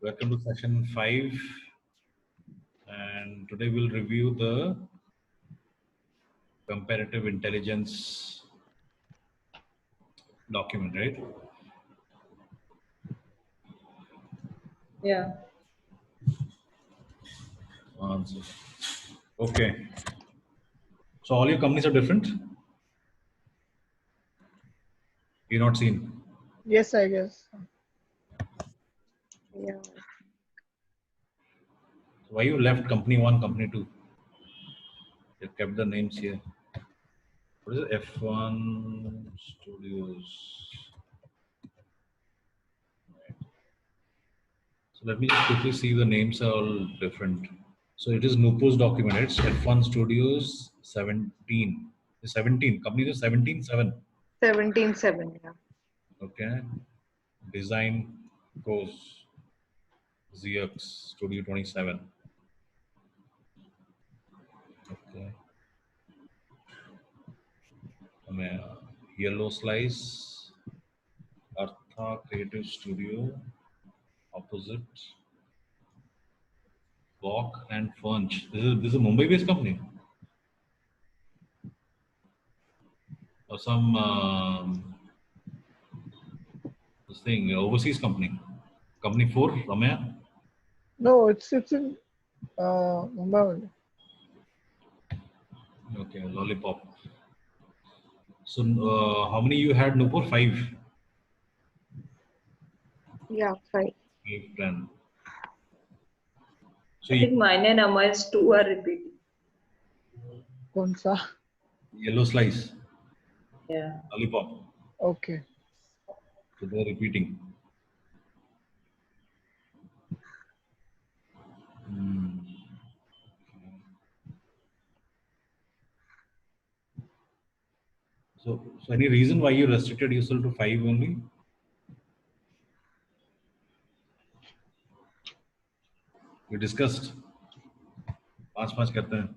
Welcome to session 5, and today we'll review the comparative intelligence document, right? Yeah. Okay. So all your companies are different? You're not seen? Yes, I guess. Yeah. So why you left company 1, company 2? You kept the names here. What is it? F1 Studios. So let me just quickly see, the names are all different. So it is Nupur's document. It's F1 Studios 17. 17. Company is 17.7. 17.7. Yeah. Okay. Design goes ZX Studio 27. Okay. Yellow Slice, Artha Creative Studio, opposite Walk and Funch. This is a Mumbai-based company, or some this thing overseas company. Company 4, Ramya. No, it's in Mumbai only. Okay, Lollipop. So how many you had, Nupur? 5. Yeah. 5. 8, 10. So I think mine and Amal's 2 are repeating. कौन सा? Yellow Slice, Yeah. Lollipop. Okay. So they're repeating. So any reason why you restricted yourself to 5 only? We discussed. 5 करते हैं.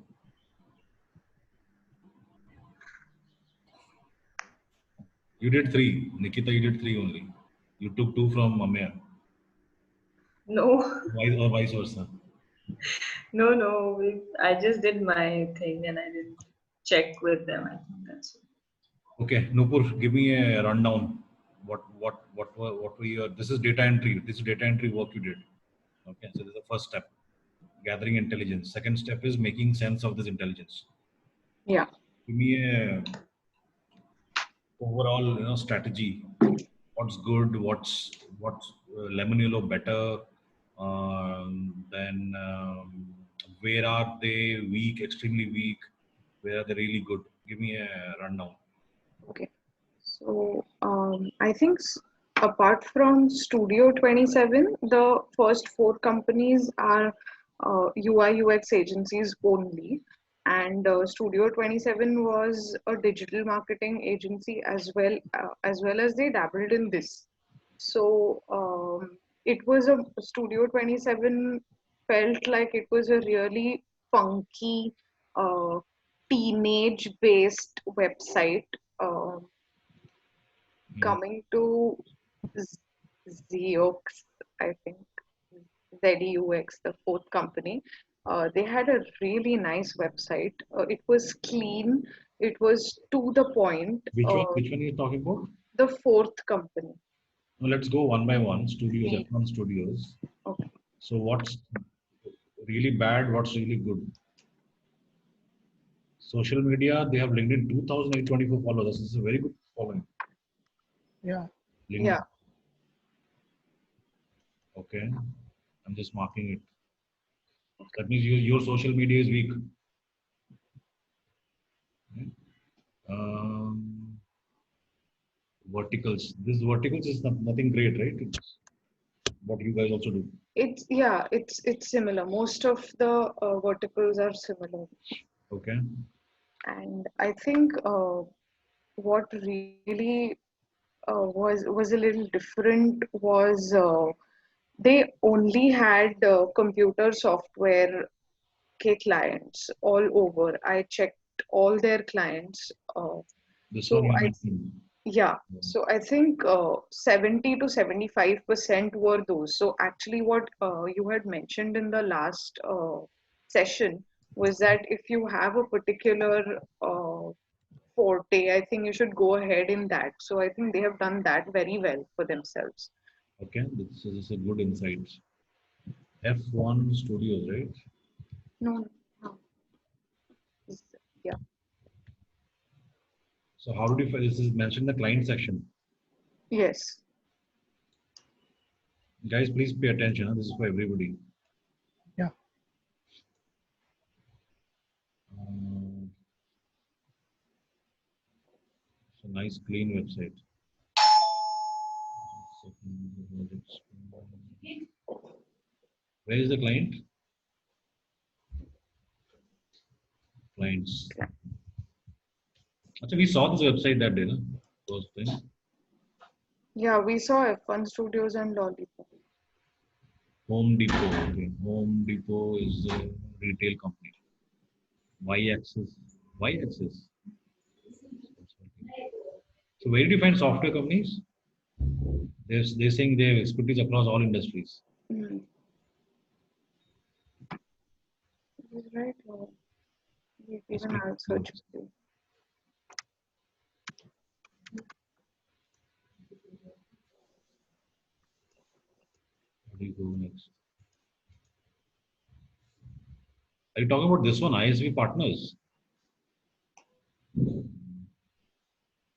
You did 3, Nikita. You did 3 only. You took 2 from Amya. No. Or vice versa. No. I just did my thing and I didn't check with them. I think that's it. Okay, Nupur, give me a rundown. What were your? This is data entry. This is data entry work you did. Okay, so this is the first step, gathering intelligence. Second step is making sense of this intelligence. Yeah. Give me a overall, strategy. What's good? What's lemon yellow better? Then where are they weak? Extremely weak. Where are they really good? Give me a rundown. Okay. So I think apart from Studio 27, the first 4 companies are UI UX agencies only, and Studio 27 was a digital marketing agency as well as they dabbled in this. So it was a Studio 27 felt like it was a really funky uh, teenage based website. Coming to Zeux, I think ZUX, the 4th company, they had a really nice website. It was clean. It was to the point. Which one? Which one are you talking about? The 4th company. Now let's go one by one. Studios, The- F1 Studios. Okay. So what's really bad? What's really good? Social media, they have LinkedIn 2,824 followers. This is a very good following. Yeah. LinkedIn. Yeah. Okay. I'm just marking it. That means your social media is weak. Okay. Verticals. This verticals is nothing great, right? It's what you guys also do. It's similar. Most of the verticals are similar, Okay. and I think what really was a little different was they only had computer software clients all over. I checked all their clients. This one So you I mentioned. Yeah, so I think 70 to 75% were those. So actually, what you had mentioned in the last session was that if you have a particular forte, I think you should go ahead in that. So I think they have done that very well for themselves. Okay, this is a good insight. F1 Studios, right? No, no. Yeah. So how did you find this is mentioned in the client section? Yes. Guys, please pay attention. This is for everybody. Yeah. It's a nice, clean website. Where is the client? Clients. Actually, we saw this website that day, no? First thing. Yeah, we saw F1 Studios and Lollipop. Home Depot. Okay. Home Depot is a retail company. Y-axis. Y-axis. So where do you find software companies? They're saying they have expertise across all industries. Mm. Is right. We even have search. How do you go next? Are you talking about this one, ISV partners?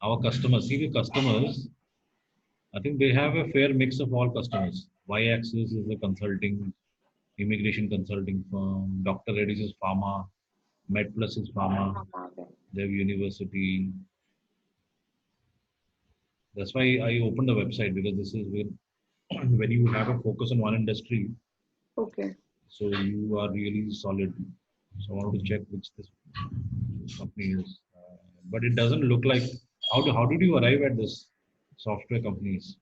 Our customers, see the customers, I think they have a fair mix of all customers. Y-axis is a consulting, immigration consulting firm, Dr. Reddy's is pharma, MedPlus is pharma, they have university. That's why I opened the website, because this is where when you have a focus on one industry, Okay. so you are really solid. So I want to check which this company is. But it doesn't look like, how did you arrive at this software companies?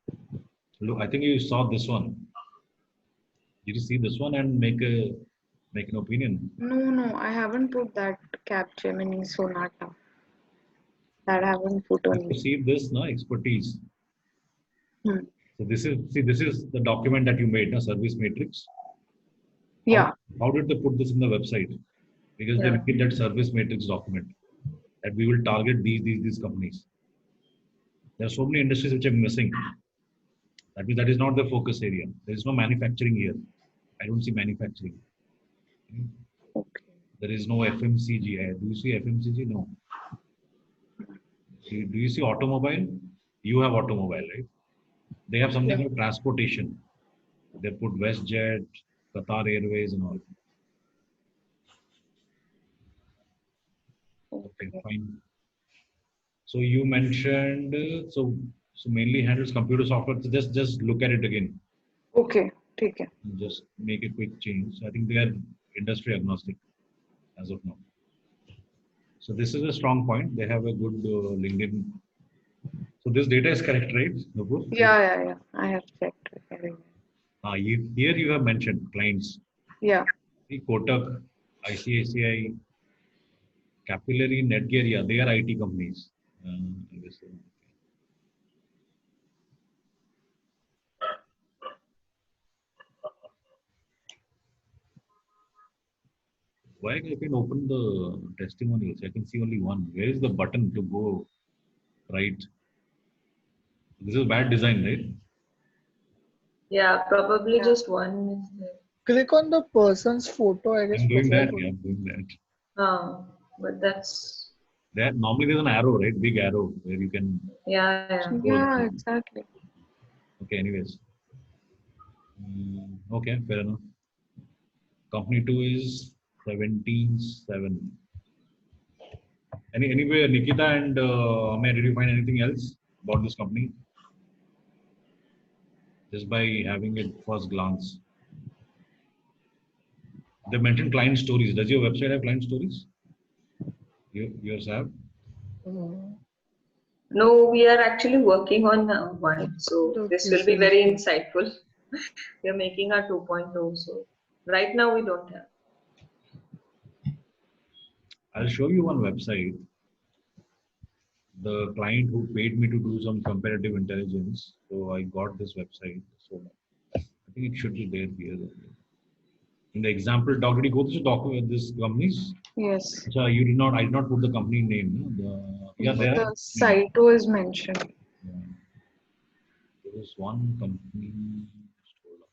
Look, I think you saw this one. Did you see this one and make an opinion? No, I haven't put that Capgemini Sonata. That I haven't put You on. perceive this, no, expertise. Hmm. So this is the document that you made, no, service matrix. Yeah. How did they put this in the website? Because they made that service matrix document that we will target these companies. There are so many industries which are missing. That means that is not the focus area. There is no manufacturing here. I don't see manufacturing. Okay. There is no FMCG. Do you see FMCG? No. Do you see automobile? You have automobile, right? They have something Yeah. like transportation. They put WestJet, Qatar Airways, and all. Okay, fine. So you mentioned so mainly handles computer software. So just look at it again. Okay. Take it. Just make a quick change. I think they are industry agnostic as of now. So this is a strong point. They have a good LinkedIn. So this data is correct, right, Nupur? Yeah. I have checked everywhere. Here you have mentioned clients. Yeah. See, Kotak, ICICI, Capillary, Netgear, yeah, they are IT companies. I guess, why I can open the testimonials? I can see only one. Where is the button to go right? This is bad design, right? Yeah, probably just one is there. Click on the person's photo, I guess. I'm doing profile that. photo. Yeah, I'm doing that. But that's Normally there's an arrow, right? Big arrow where you can. yeah. Yeah, exactly. Okay, anyways. Okay, fair enough. Company 2 is 17.7. Anyway, Nikita and Amay, did you find anything else about this company? Just by having it first glance. They mentioned client stories. Does your website have client stories? Yours have? No, we are actually working on one. So Okay, this will so be very this- insightful. We are making our 2.0. So right now we don't have. I'll show you one website. the client who paid me to do some comparative intelligence. So I got this website. So I think it should be there here. In the example doc, did you go through the document this companies? Yes. So you did not. I did not put the company name. No? Yeah, there. The site was mentioned. Yeah. There was one company. Hold on.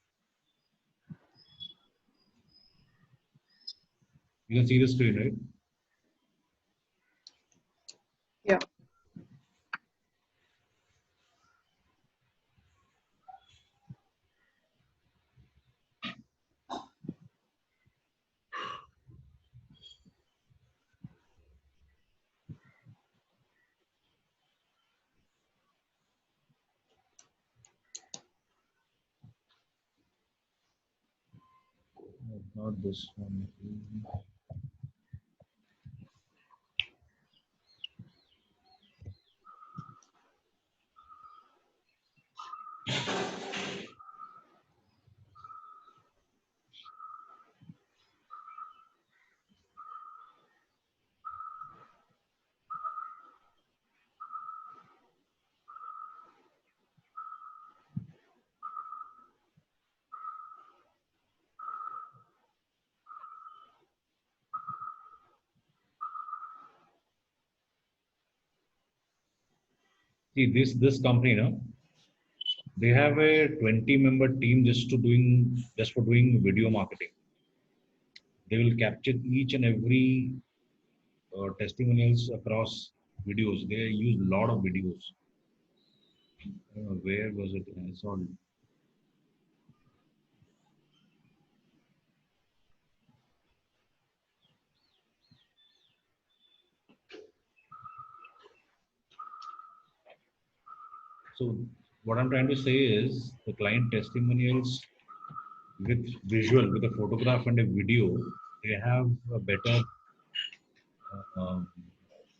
You can see the screen, right? Yeah. No, not this one. See this company, no? They have a 20-member team just for doing video marketing. They will capture each and every testimonials across videos. They use a lot of videos. Where was it? I saw. So what I'm trying to say is the client testimonials with visual, with a photograph and a video, they have a better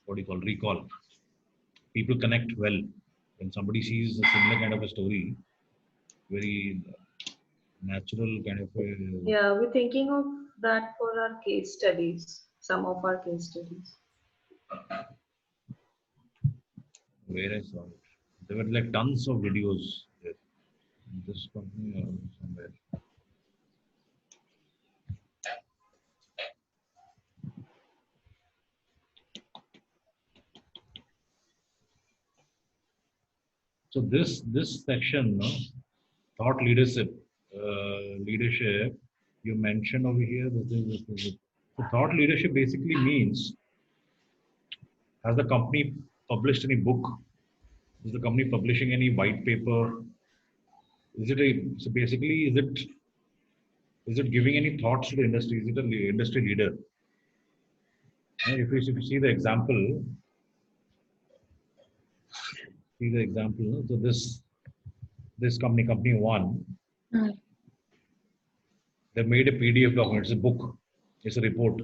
what do you call recall. People connect well when somebody sees a similar kind of a story, very natural kind of a. Yeah, we're thinking of that for our case studies, some of our case studies. Where I saw it. There were like tons of videos there. In this company or somewhere. So this section, no, thought leadership, you mentioned over here. This. So thought leadership basically means, has the company published any book? Is the company publishing any white paper? Is it a so basically is it giving any thoughts to the industry? Is it an industry leader? If you see the example, no? So this company one, Mm. they made a PDF document. It's a book. It's a report.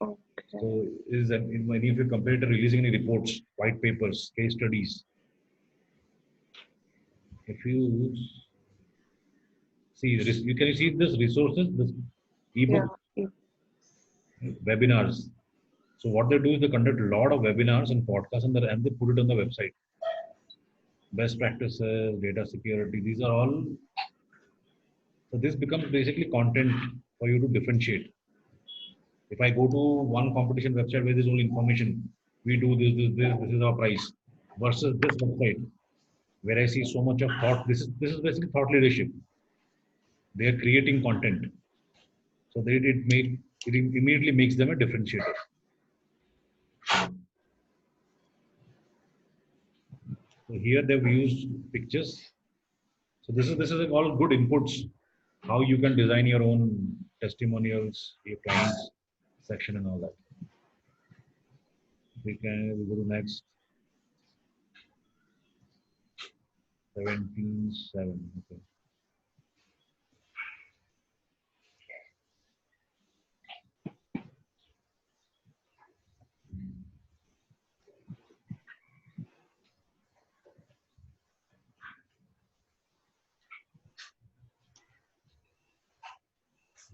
Okay. So is that in any of your competitor releasing any reports, white papers, case studies? If you see, you can see this resources, this Yeah. ebook, webinars. So what they do is they conduct a lot of webinars and podcasts and they put it on the website. Best practices, data security, these are all. So this becomes basically content for you to differentiate. If I go to one competition website where there's only information, we do this is our price, versus this website where I see so much of thought. This is basically thought leadership. They are creating content, so it immediately makes them a differentiator. So here they've used pictures. So this is all good inputs. How you can design your own testimonials, your clients section and all that. We go to next 17.7. Okay.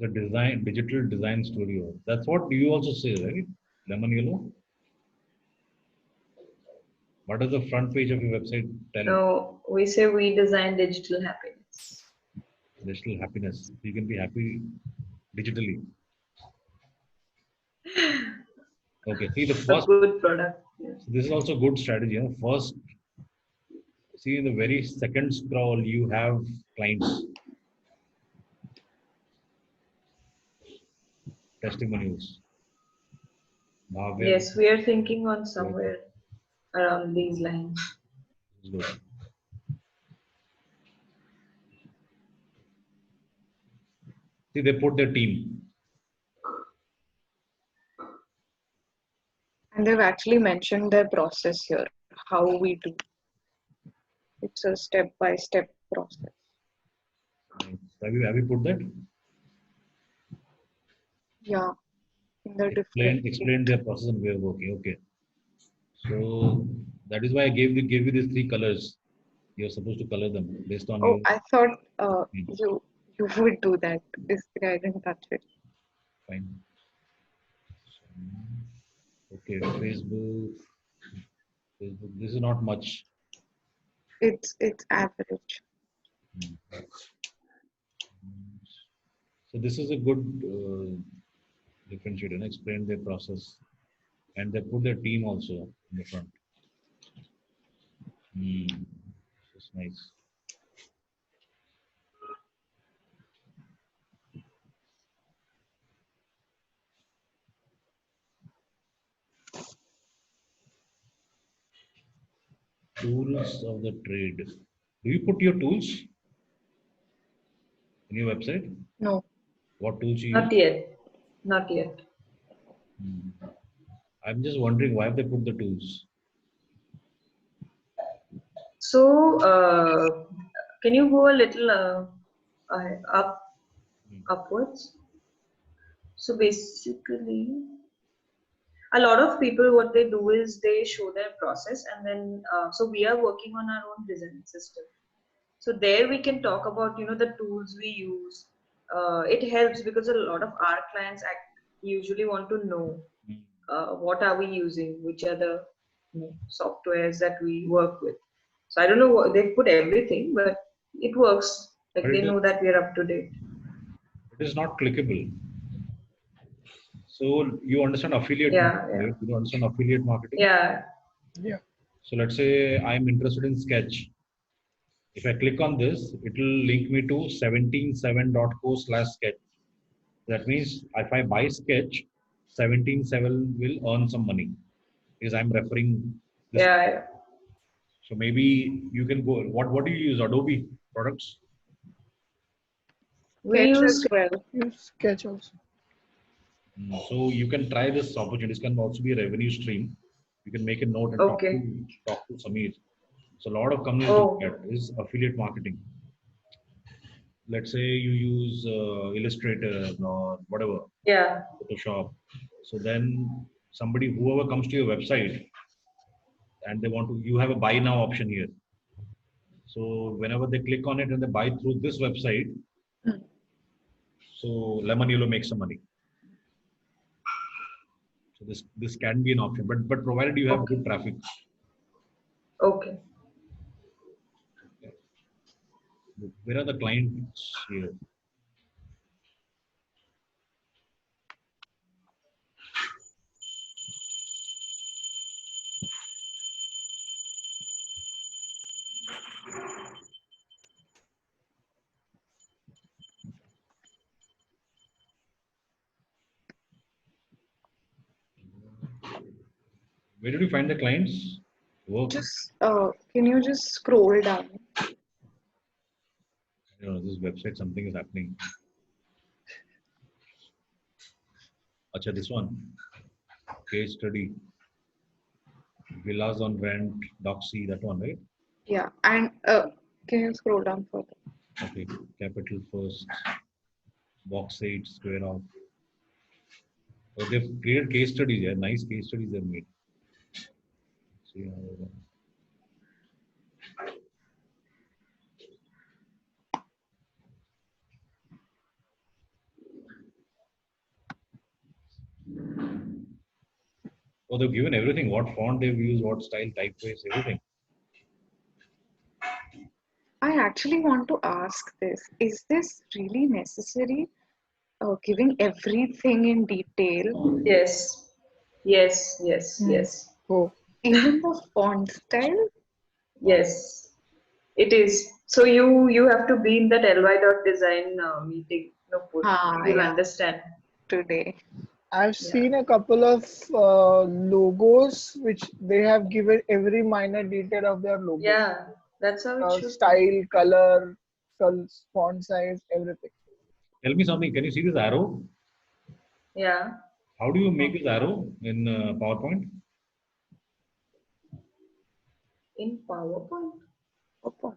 The digital design studio. That's what you also say, right? Lemon Yellow. What does the front page of your website tell? No, we say we design digital happiness. Digital happiness. You can be happy digitally. Okay. See the A first. good product. Yeah. So this is also good strategy. You know, first, see in the very second scroll, you have clients, testimonials. Now we Yes, we are thinking on good. somewhere around these lines. Good. See, they put their team. And they've actually mentioned their process here, how we do. It's a step-by-step process. Have you put that? Yeah, in the different. Explain their process and way of working. Okay. So that is why I gave you these three colors. You're supposed to color them based on Oh, your. I thought you would do that. Basically, I didn't touch it. Fine. Okay, Facebook. Facebook. This is not much. It's average. So this is a good differentiator. Explain their process, and they put their team also in the front. It's nice. Tools of the trade. Do you put your tools in your website? No. What tools you Not use? yet. Not yet. I'm just wondering why have they put the tools? So, can you go a little upwards? So basically, a lot of people, what they do is they show their process, and then so we are working on our own design system. So there we can talk about the tools we use. It helps because a lot of our clients usually want to know what are we using, which are the softwares that we work with. So I don't know what they put everything, but it works. Like But they know that we are up to date. it is not clickable. So you understand affiliate Yeah, marketing, yeah, right? You understand affiliate marketing. yeah, Yeah. So let's say I'm interested in Sketch. If I click on this, it will link me to 177.co/sketch. That means if I buy Sketch, 177 will earn some money because I'm referring this. yeah. So maybe you can go. What do you use? Adobe products. We Sketch use as well. Use Sketch also. So you can try this opportunity. This can also be a revenue stream. You can make a note and okay. talk to Samir. So a lot of companies do Oh, that is affiliate marketing. Let's say you use Illustrator or whatever, yeah, Photoshop. So then whoever comes to your website and they want to, you have a buy now option here. So whenever they click on it and they buy through this website, so Lemon Yellow makes some money. So this can be an option, but provided you have good traffic. okay. Where are the clients here? Where did you find the clients? Work. Just can you just scroll down? This website, something is happening. Acha, this one. Case study. Villas on rent, Doxy, that one, right? Yeah, and can you scroll down further? Okay. Capital First. Box 8, Square Off. So they've created case studies. Yeah, nice case studies they've made. See how. Oh, they've given everything. What font they've used, what style, typeface, everything. I actually want to ask this. Is this really necessary? Giving everything in detail, Yes. Yes. Yes. Hmm. Yes. Oh, even the font style? Yes. It is. So you have to be in that ly.design meeting, Nupur. Ah, You'll yeah, understand. today. I've Yeah. seen a couple of logos which they have given every minor detail of their logo. Yeah. That's how it should be. Style, color, font size, everything. Tell me something. Can you see this arrow? Yeah. How do you make this arrow in PowerPoint? In PowerPoint. Okay.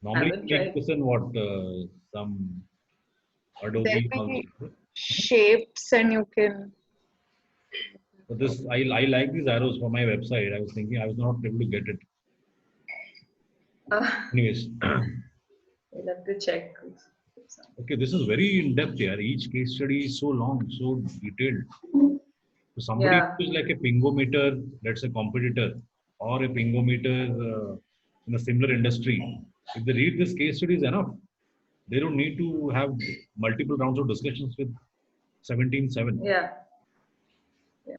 Normally, Haven't you make tried. this in what some There'll Adobe. And all be this. shapes and you can. But this, I like these arrows for my website. I was thinking I was not able to get it. Uh, Anyways, we'll have to check. okay, this is very in depth here. Each case study is so long, so detailed. So somebody Yeah. who is like a pingometer, let's say competitor, or a pingometer in a similar industry, if they read this case study is enough. They don't need to have multiple rounds of discussions with 17.7. Yeah. Yeah.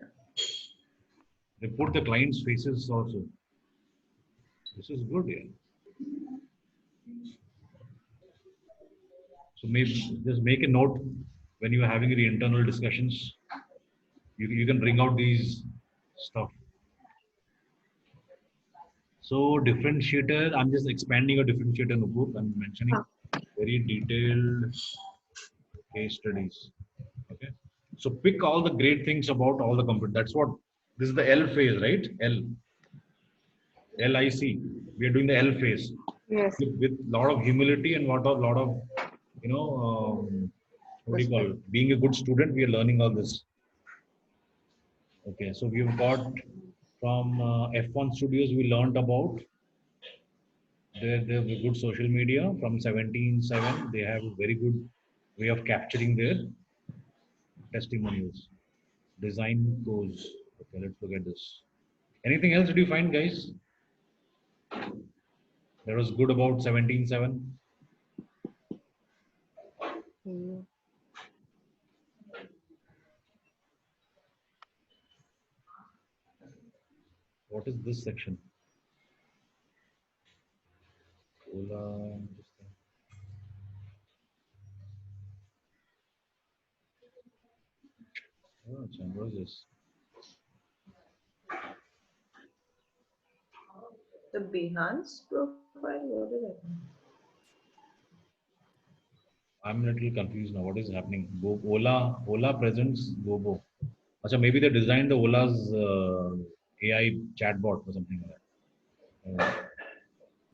They put the client's faces also. This is good, yeah. So maybe just make a note when you are having the internal discussions. You can bring out these stuff. So differentiator, I'm just expanding a differentiator notebook. I'm mentioning Ah, very detailed case studies. Okay. So pick all the great things about all the company. That's what this is the L phase, right? LIC. We are doing the L phase yes. with lot of humility and lot of what do you call Respect. it? Being a good student. We are learning all this. Okay. So we've got from F1 Studios. We learned about they have a good social media from 17.7. They have a very good way of capturing their testimonials. Design goes. Okay, let's look at this. Anything else did you find, guys? That was good about 17.7. Hmm. What is this section? Ola. Oh, what is this? The Behance profile. What is it? I'm a little confused now. What is happening? Ola presents Gobo. Achha, maybe they designed the Ola's AI chatbot or something like that.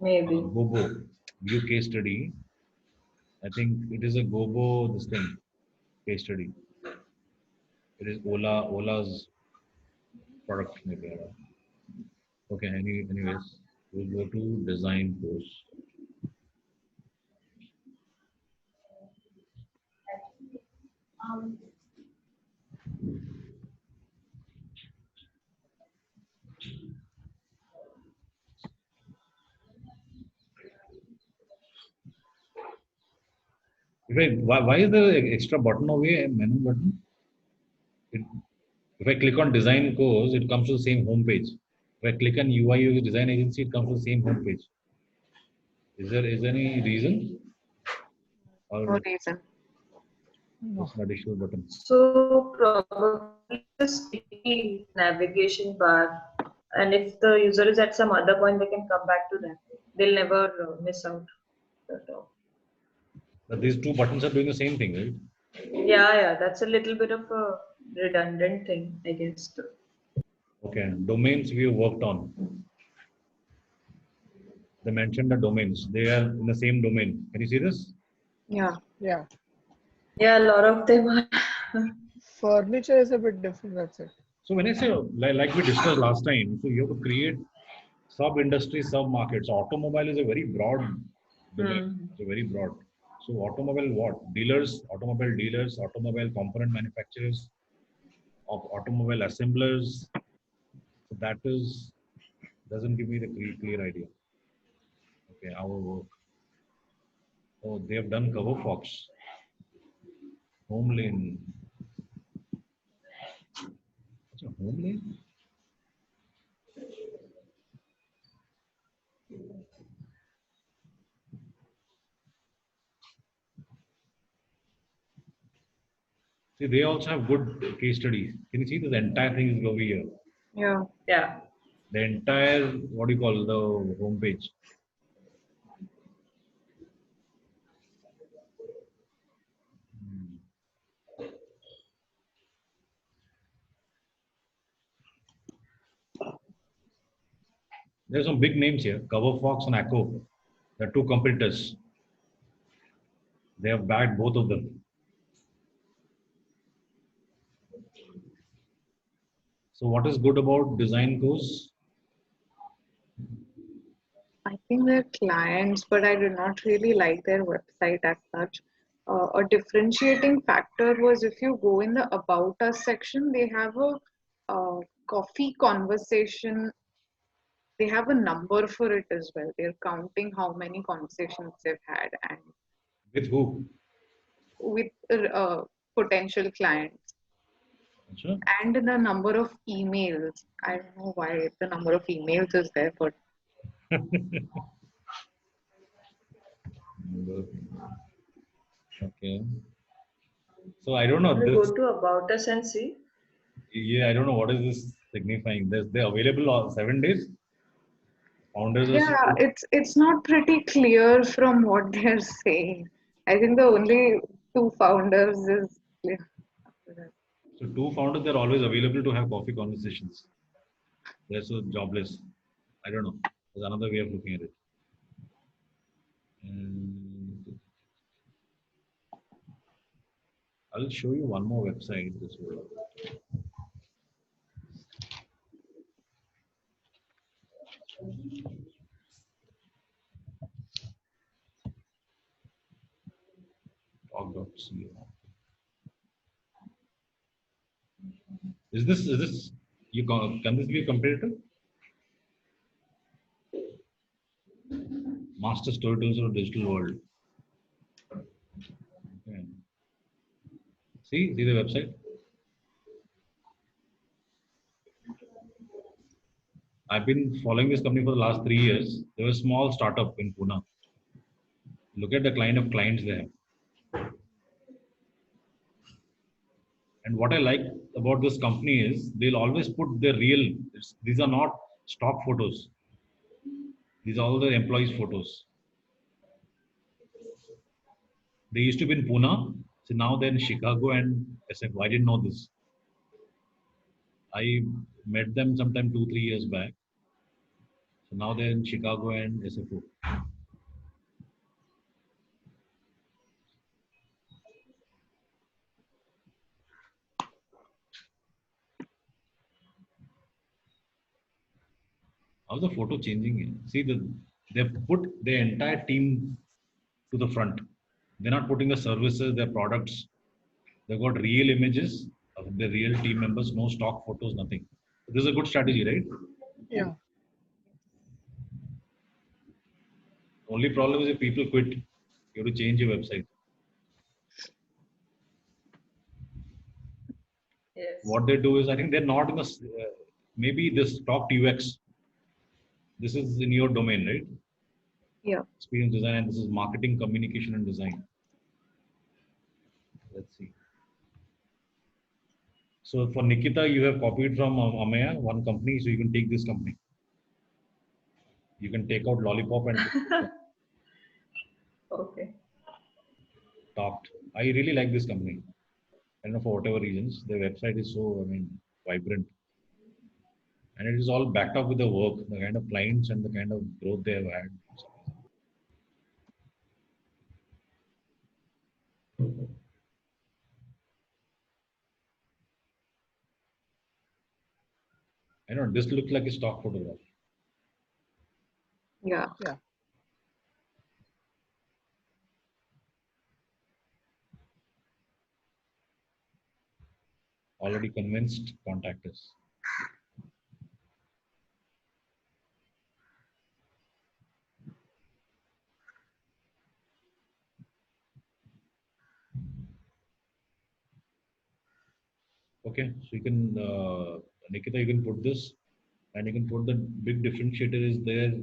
Maybe. Gobo, view case study. I think it is a Gobo, this thing, case study. It is Ola's product maybe. Okay, anyways, we'll go to design course. Wait, why is there an extra button over here, menu button? It, if I click on design course, it comes to the same home page. If I click on UI UX design agency, it comes to the same home page. Is there any reason No or reason. No. just an additional button? So probably the sticky navigation bar, and if the user is at some other point, they can come back to that. They'll never miss out. At all. But these two buttons are doing the same thing, right? Yeah, yeah, that's a little bit of a redundant thing, I guess. Okay, domains we have worked on. They mentioned the domains. They are in the same domain. Can you see this? Yeah. Yeah. Yeah, a lot of them are. Furniture is a bit different. That's it. So when I say like we discussed last time, so you have to create sub-industry, sub-markets. Automobile is a very broad domain. It's a very broad. So automobile what? Dealers, automobile component manufacturers, of automobile assemblers. So that doesn't give me the clear idea. Okay, our work. Oh, they have done cover Fox, home lane. What's a home lane? See, they also have good case studies. Can you see this entire thing is over here? Yeah. Yeah. The entire, what do you call the homepage? There's some big names here, CoverFox and Acco. They're two competitors. They have bagged both of them. So what is good about Design Course? I think they're clients, but I did not really like their website as such. A differentiating factor was if you go in the About Us section, they have a coffee conversation. They have a number for it as well. They're counting how many conversations they've had and With who? with potential clients Sure. and the number of emails. I don't know why the number of emails is there, but Okay. So I don't know Can we this. go to About Us and see? Yeah, I don't know what is this signifying. They're available on 7 days. Founders are yeah, it's not pretty clear from what they're saying. I think the only two founders is clear. so two founders. They're always available to have coffee conversations. They're so jobless. I don't know. There's another way of looking at it. And I'll show you one more website. This will. Talk.co. Is this can this be a competitor? Master storytellers of digital world. Okay. See the website. I've been following this company for the last 3 years. They're a small startup in Pune. Look at the kind of clients they have. And what I like about this company is they'll always put their real, these are not stock photos. These are all the employees' photos. They used to be in Pune, so now they're in Chicago and SF. I didn't know this. I met them sometime 2-3 years back. So now they're in Chicago and SFO. How's the photo changing? See, they've put their entire team to the front. They're not putting the services, their products. They've got real images of the real team members, no stock photos, nothing. This is a good strategy, right? Yeah. Only problem is if people quit, you have to change your website. Yes. What they do is, I think they're not in the, maybe this talk UX, this is in your domain, right? Yeah. Experience design, and this is marketing, communication, and design. Let's see. So for Nikita, you have copied from Amaya, one company, so you can take this company. You can take out Lollipop and Okay. Talked. I really like this company. I don't know for whatever reasons. Their website is so, vibrant. And it is all backed up with the work, the kind of clients and the kind of growth they have had. I know this looks like a stock photograph. Yeah. Yeah. Already convinced, contact us. Okay, so you can, Nikita, you can put this, and you can put the big differentiator is there,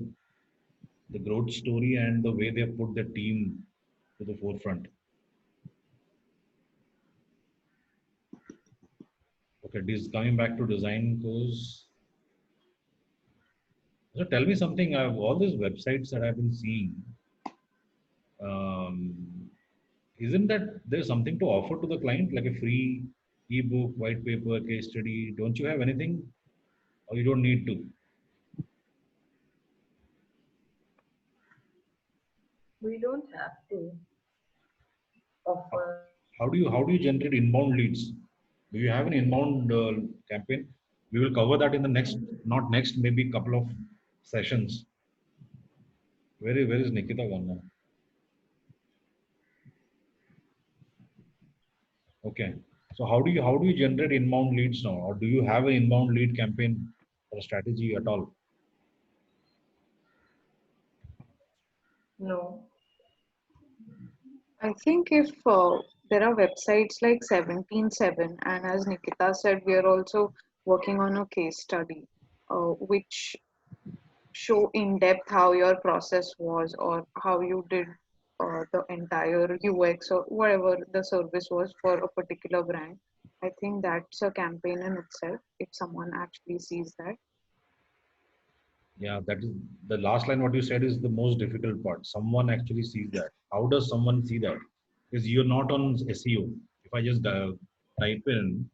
the growth story and the way they have put the team to the forefront. Okay, this coming back to design course. So tell me something. I've all these websites that I've been seeing. Um, isn't that there's something to offer to the client, like a free ebook, white paper, case study? Don't you have anything, or you don't need to? We don't have to How, offer. how do you generate inbound leads? Do you have an inbound campaign? We will cover that in the next, not next, maybe couple of sessions. Where is Nikita gone now? Okay. So how do you generate inbound leads now, or do you have an inbound lead campaign or strategy at all? No. I think if there are websites like 17/7, and as Nikita said, we are also working on a case study, which show in depth how your process was or how you did the entire UX or whatever the service was for a particular brand. I think that's a campaign in itself if someone actually sees that. Yeah, that is the last line. What you said is the most difficult part. Someone actually sees that. How does someone see that? Because you're not on SEO. If I just type in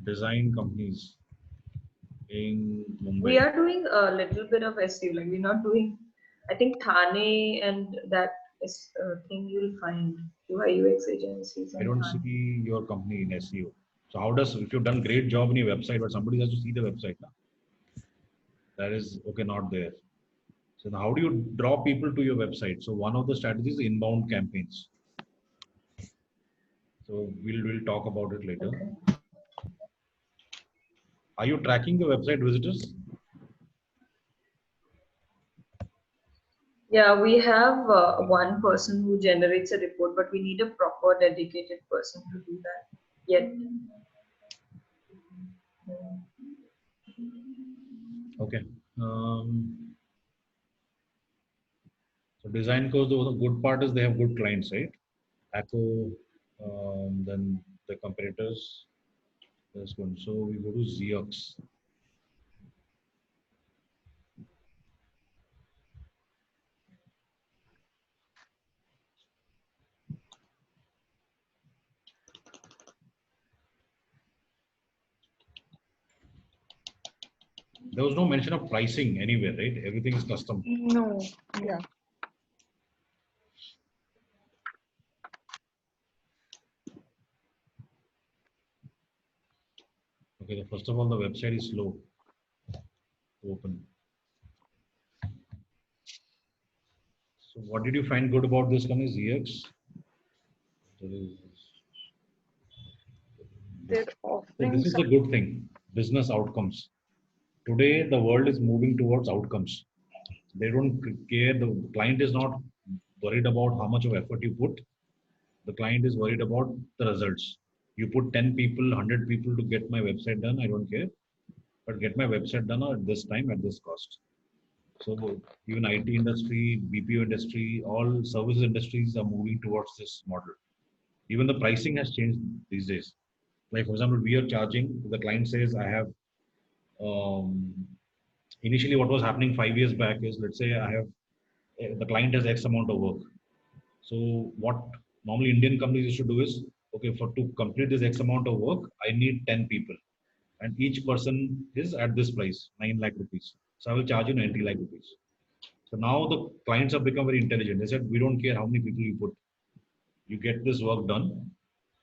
design companies in We Mumbai, are doing a little bit of SEO. Like we're not doing, I think Thane and that is thing you'll find UI UX agencies I in don't Thane. see your company in SEO. So how does, if you've done great job in your website, but somebody has to see the website, na? That is okay, not there. So now how do you draw people to your website? So one of the strategies is inbound campaigns. So we'll talk about it later. Okay. Are you tracking the website visitors? Yeah, we have one person who generates a report, but we need a proper dedicated person to do that yet. Okay. So design course, the good part is they have good clients, right? Acco, then the competitors. That's good. So we go to Xerox. There was no mention of pricing anywhere, right? Everything is custom. No, Yeah. Okay, first of all, the website is slow to open. So what did you find good about this company, ZX? There is, their so this offerings. is the good thing, business outcomes. Today, the world is moving towards outcomes. They don't care. The client is not worried about how much of effort you put. The client is worried about the results. You put 10 people, 100 people to get my website done. I don't care, but get my website done at this time, at this cost. So even IT industry, BPO industry, all services industries are moving towards this model. Even the pricing has changed these days. Like for example, we are charging. The client says, "I have." Um, Initially, what was happening 5 years back is, let's say, I have the client has X amount of work. So what normally Indian companies used to do is, okay, for to complete this X amount of work, I need 10 people, and each person is at this price, 9 lakh rupees. So I will charge you 90 lakh rupees. So now the clients have become very intelligent. They said, we don't care how many people you put. You get this work done.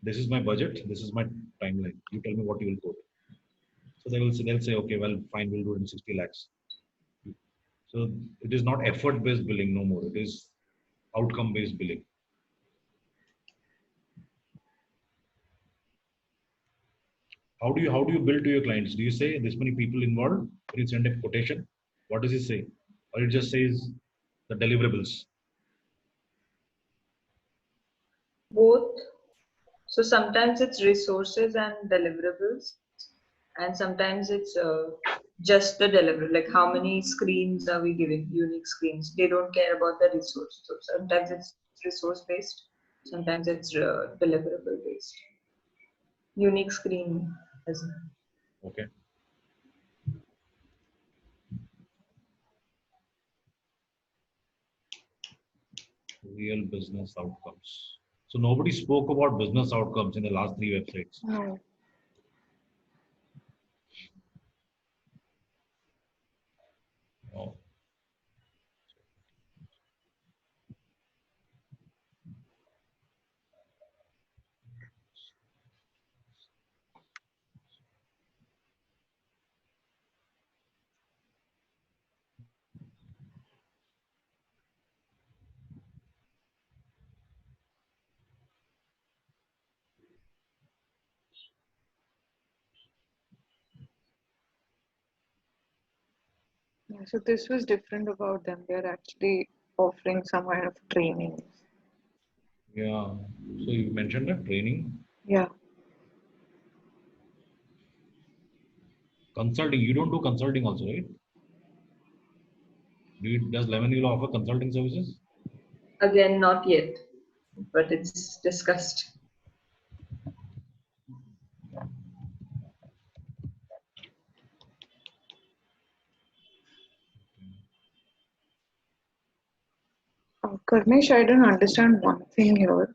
This is my budget. This is my timeline. You tell me what you will quote. So they'll say, okay, well, fine, we'll do it in 60 lakhs. So it is not effort based billing no more. It is outcome based billing. How do you build to your clients? Do you say this many people involved? Or you send a quotation? What does it say? Or it just says the deliverables? Both. So sometimes it's resources and deliverables, and sometimes it's just the deliverable. Like how many screens are we giving? Unique screens. They don't care about the resource. So sometimes it's resource based. Sometimes it's deliverable based. Unique screen as Okay. Real business outcomes. So nobody spoke about business outcomes in the last 3 websites. No. Oh. Yeah, so this was different about them. They're actually offering some kind of training. Yeah. So you mentioned that training, Yeah. consulting. You don't do consulting also, right? Does Lemon Yellow offer consulting services? again, not yet, but it's discussed. Karmesh, I don't understand one thing here.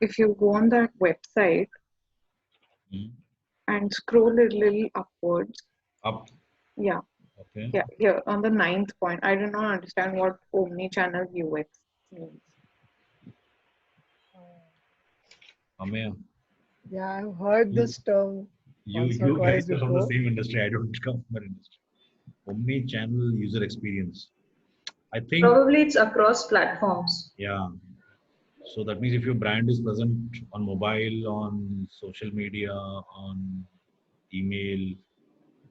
If you go on that website Hmm. and scroll a little upwards, Up. yeah, Okay. yeah, here on the ninth point, I do not understand what omni-channel UX means. Ameya, Yeah, I've heard you this term you once or you guys twice are from the before. same industry. I don't come from that industry. Omni-channel user experience. I think, Probably it's across platforms. yeah. So that means if your brand is present on mobile, on social media, on email,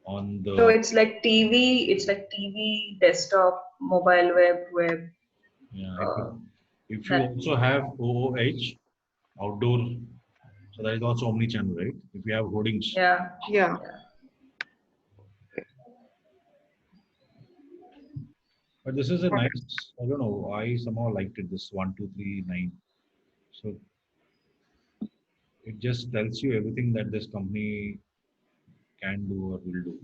on So the, it's like TV, desktop, mobile web. yeah, Uh, if you that also have OOH, outdoor, so that is also omni-channel, right? If you have hoardings. yeah, Yeah, yeah. But this is a nice, I don't know, I somehow liked it, this 1239. So it just tells you everything that this company can do or will do.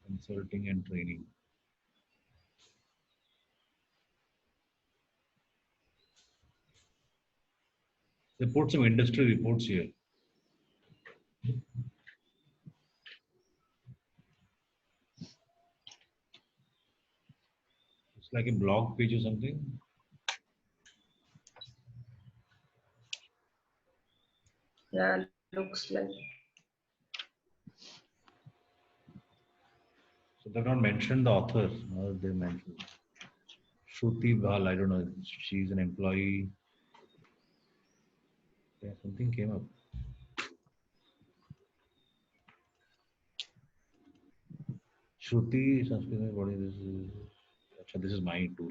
Consulting and training. They put some industry reports here. It's like a blog page or something. Yeah, looks like. So they've not mentioned the author. They mentioned Shruti Bhal. I don't know. She's an employee. Yeah, something came up. Shruti, Sanskrit, what is this? Achha, this is my tool.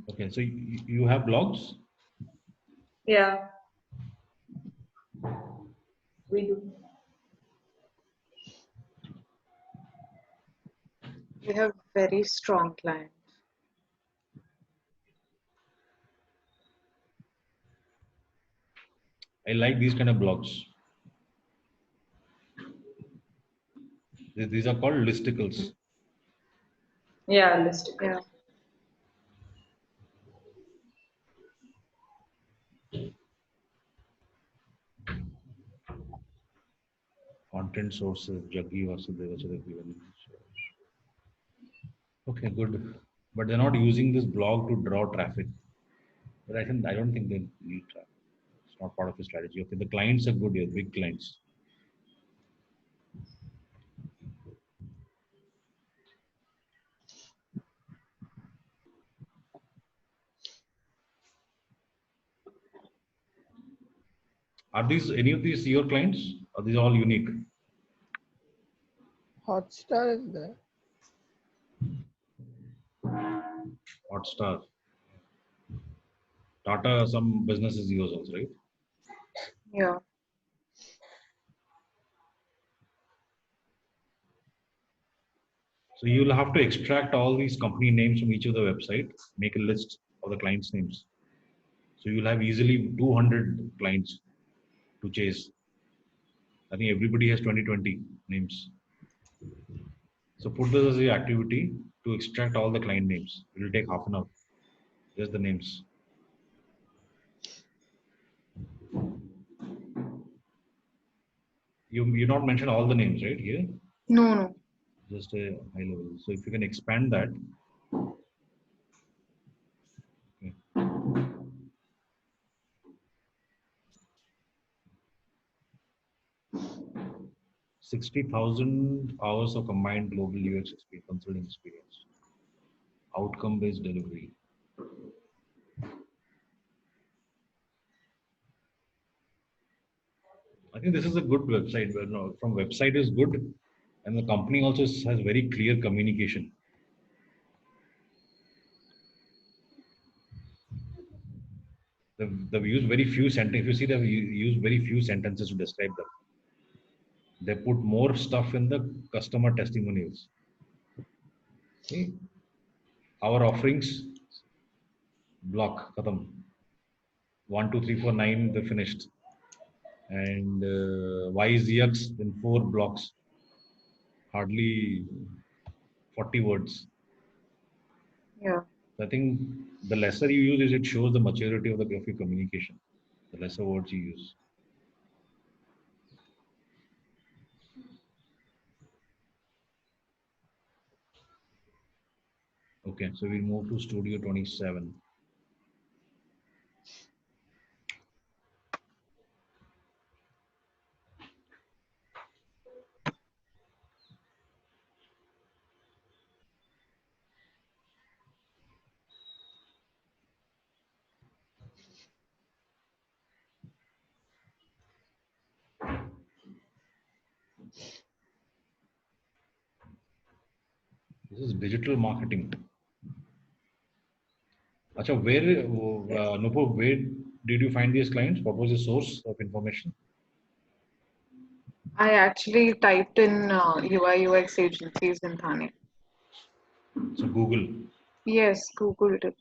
Okay, so you have blogs? Yeah, we do. we have very strong clients. I like these kind of blogs. These are called listicles. Yeah, listicle. Yeah. Content sources, Jaggi, Vasudeva, Chadapi. Okay, good. But they're not using this blog to draw traffic. But I don't think they need traffic. It's not part of the strategy. Okay, the clients are good here, big clients. Are these any of these your clients? Are these all unique? Hotstar is there. Hotstar. Tata, some business is yours also, right? Yeah. So you'll have to extract all these company names from each of the website, make a list of the clients' names. So you'll have easily 200 clients to chase. I think everybody has 20 names. So put this as the activity to extract all the client names. It will take half an hour. Just the names. You not mention all the names, right? Here, No, no. just a high level. So if you can expand that. Okay. 60,000 hours of combined global UX consulting experience. Outcome-based delivery. I think this is a good website. But no, from website is good, and the company also has very clear communication. They've used very few sentences. If you see, they've used very few sentences to describe them. They put more stuff in the customer testimonials. Okay. Our offerings block, khatam. 1, 2, 3, 4, 9, they finished. And YZX in 4 blocks, hardly 40 words. Yeah. I think the lesser you use, it shows the maturity of your communication. The lesser words you use. Okay, so we move to Studio 27. This is digital marketing. Acha, Nupur, where did you find these clients? What was the source of information? I actually typed in UI UX agencies in Thane. So Google. Yes, Googled it.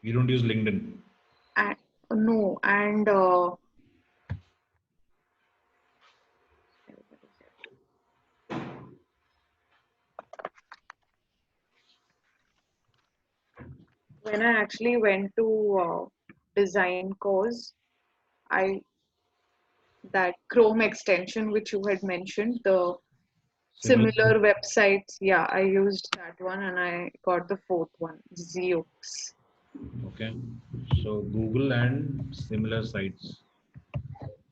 You don't use LinkedIn. No, and when I actually went to design course, I that Chrome extension which you had mentioned, the similar websites, yeah, I used that one and I got the fourth one, Ziox. Okay. So Google and similar sites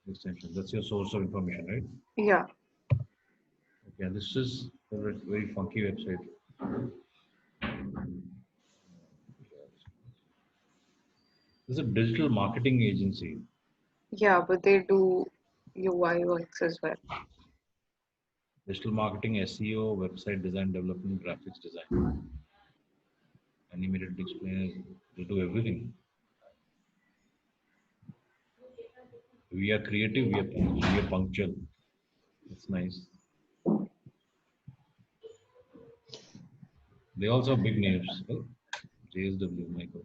extension. That's your source of information, right? Yeah. Okay. This is a very funky website. This is a digital marketing agency. Yeah, but they do UI UX as well. Digital marketing, SEO, website design, development, graphics design, animated displays. They do everything. We are creative. We are punctual. It's nice. They also have big names. Right? JSW, Michael.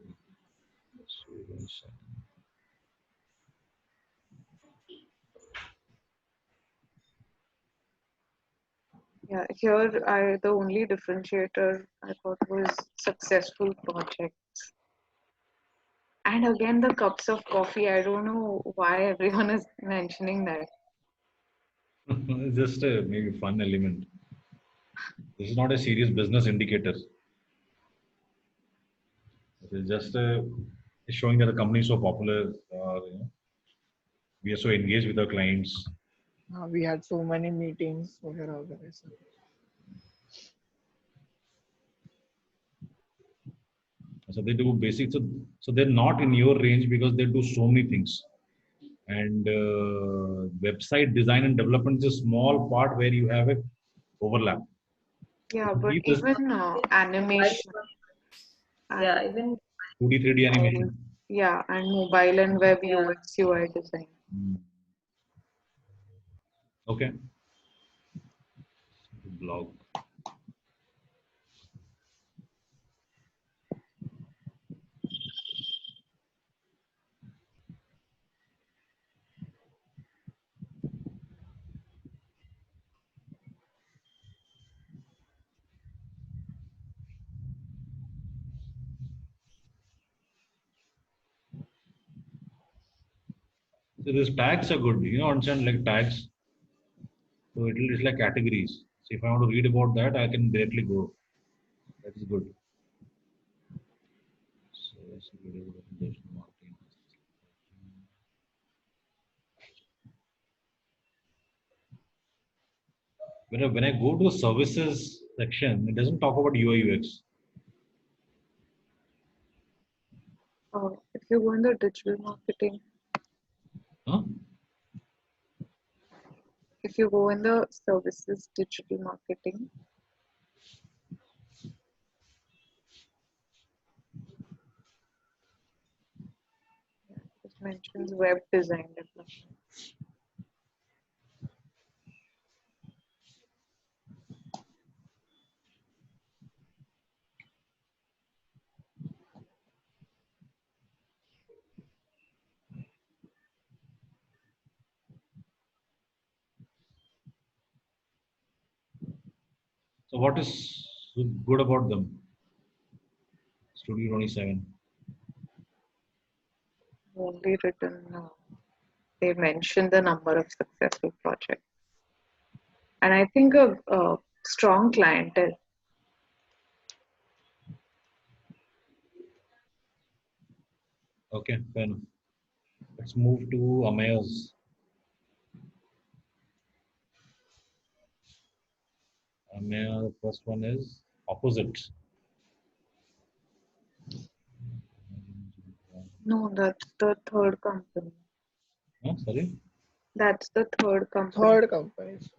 Yeah, here the only differentiator I thought was successful projects. And again, the cups of coffee. I don't know why everyone is mentioning that. Just a maybe fun element. This is not a serious business indicator. It is just showing that the company is so popular. We are so engaged with our clients. We had so many meetings. वगैरह वगैरह सब. So they do basic. So they're not in your range because they do so many things. And website design and development is a small part where you have a overlap. Yeah, but Leave this even animation Yeah, and even 2D, 3D animation. yeah, and mobile and web yeah. UX UI design. Okay. Blog. So these tags are good. You know, understand like tags. So it's like categories. So if I want to read about that, I can directly go. That is good. So let's see, video presentation, marketing. When I go to the services section, it doesn't talk about UI UX. If you go in the digital marketing, Huh? if you go in the services digital marketing, it mentions web design development. So what is good about them? Studio 27. Only written, they mention the number of successful projects. And I think a strong clientele. Okay, fair enough. Let's move to Amayas. Amaya, the first one is opposite. No, that's the third company. Huh? Sorry? That's the third company. Third companies.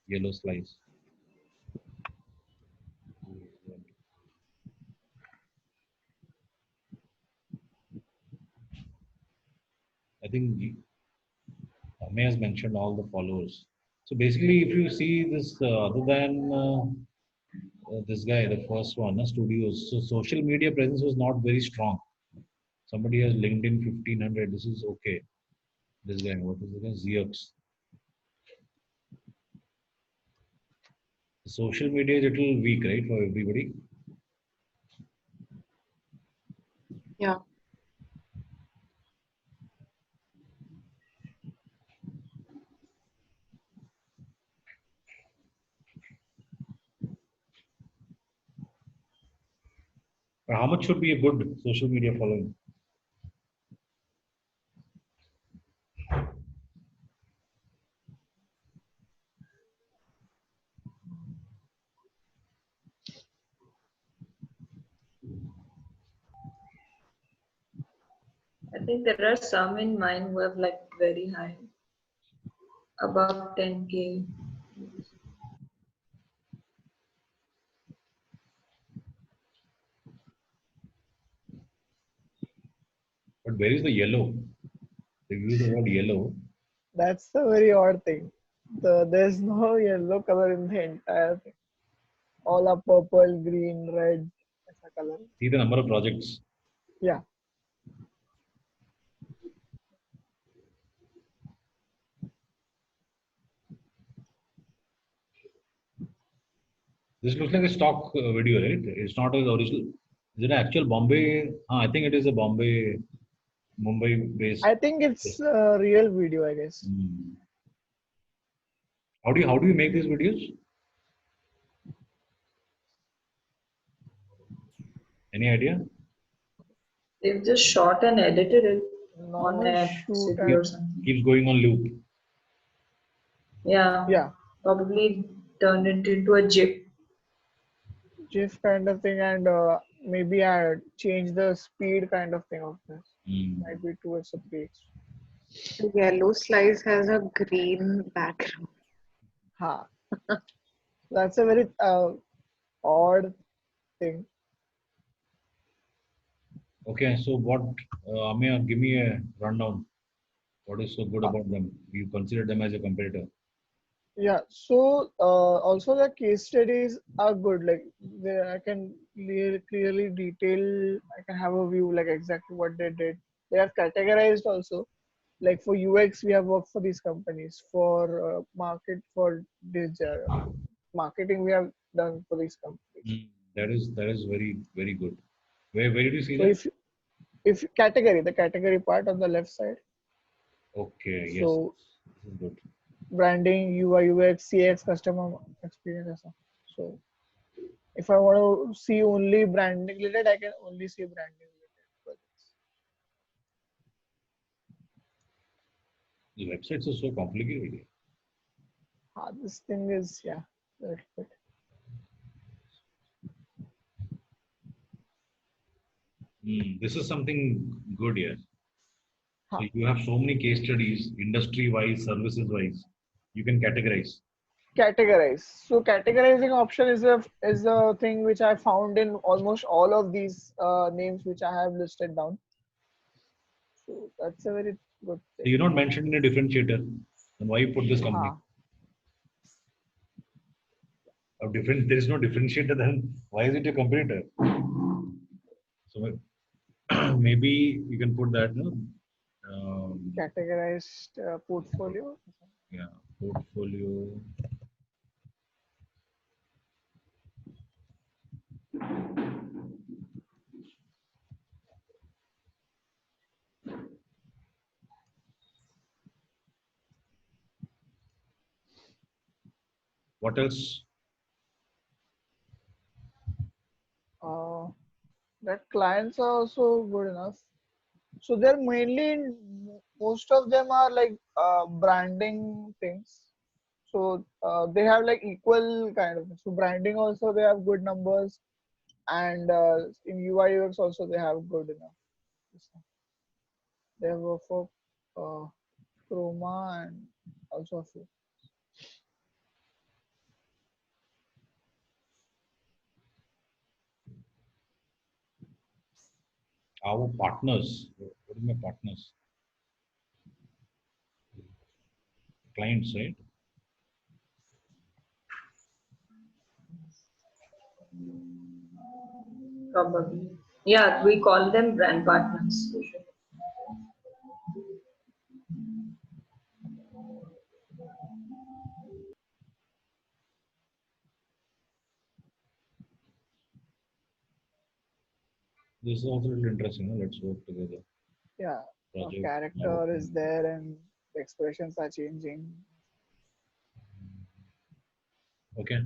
Yellow slice. I think Amay has mentioned all the followers. So basically, if you see this, other than this guy, the first one, studios, so social media presence was not very strong. Somebody has LinkedIn 1500. This is okay. This guy, what is it? Xerox. Social media is a little weak, right, for everybody. Yeah. But how much should be a good social media following? I think there are some in mine who have like very high, above 10K. But where is the yellow? They use the word yellow. That's the very odd thing. There's no yellow color in the entire thing. All are purple, green, red. ऐसा color. See the number of projects. Yeah. This looks like a stock video, right? It's not an original. Is it an actual Bombay? I think it is a Bombay, Mumbai based. I think it's a real video, I guess. How do you make these videos? Any idea? They've just shot and edited it on Normal a shoot city or something. Keeps going on loop. Yeah. Yeah. Probably turn it into a GIF. GIF kind of thing, and maybe I change the speed kind of thing of this. Mm. Might be towards the page. The yellow slice has a green background. Ha. That's a very odd thing. Okay, so what, Amir, give me a rundown. What is so good about them? You consider them as a competitor? Yeah. So also the case studies are good. Like I can clearly detail. I can have a view like exactly what they did. They are categorized also. Like for UX, we have worked for these companies. For for this marketing, we have done for these companies. Mm. That is very good. Where did you see So that? if category, the category part on the left side. Okay, yes, So this is good. branding, UI, UX, CX, customer experience. So if I want to see only branding related, I can only see branding related projects. The websites are so complicated. This thing is, yeah, a little bit. This is something good here. So Huh. you have so many case studies, industry-wise, services-wise. You can categorize. Categorize. So categorizing option is a thing which I found in almost all of these names which I have listed down. So that's a very good So thing. you're not mentioned in a differentiator. Then why you put this company? There is no differentiator. Then why is it a competitor? So maybe you can put that. No? Categorized portfolio. Yeah, portfolio. What else? That clients are also good enough. So they're mainly most of them are like branding things. So they have like equal kind of. So branding also they have good numbers, and in UI UX also they have good enough. They have for Chroma and also a few. Our partners. What is my partners? Clients, right? Probably. Yeah, we call them brand partners. This is also a little interesting. No? Let's work together. Yeah, Project. character is there and the expressions are changing. Okay.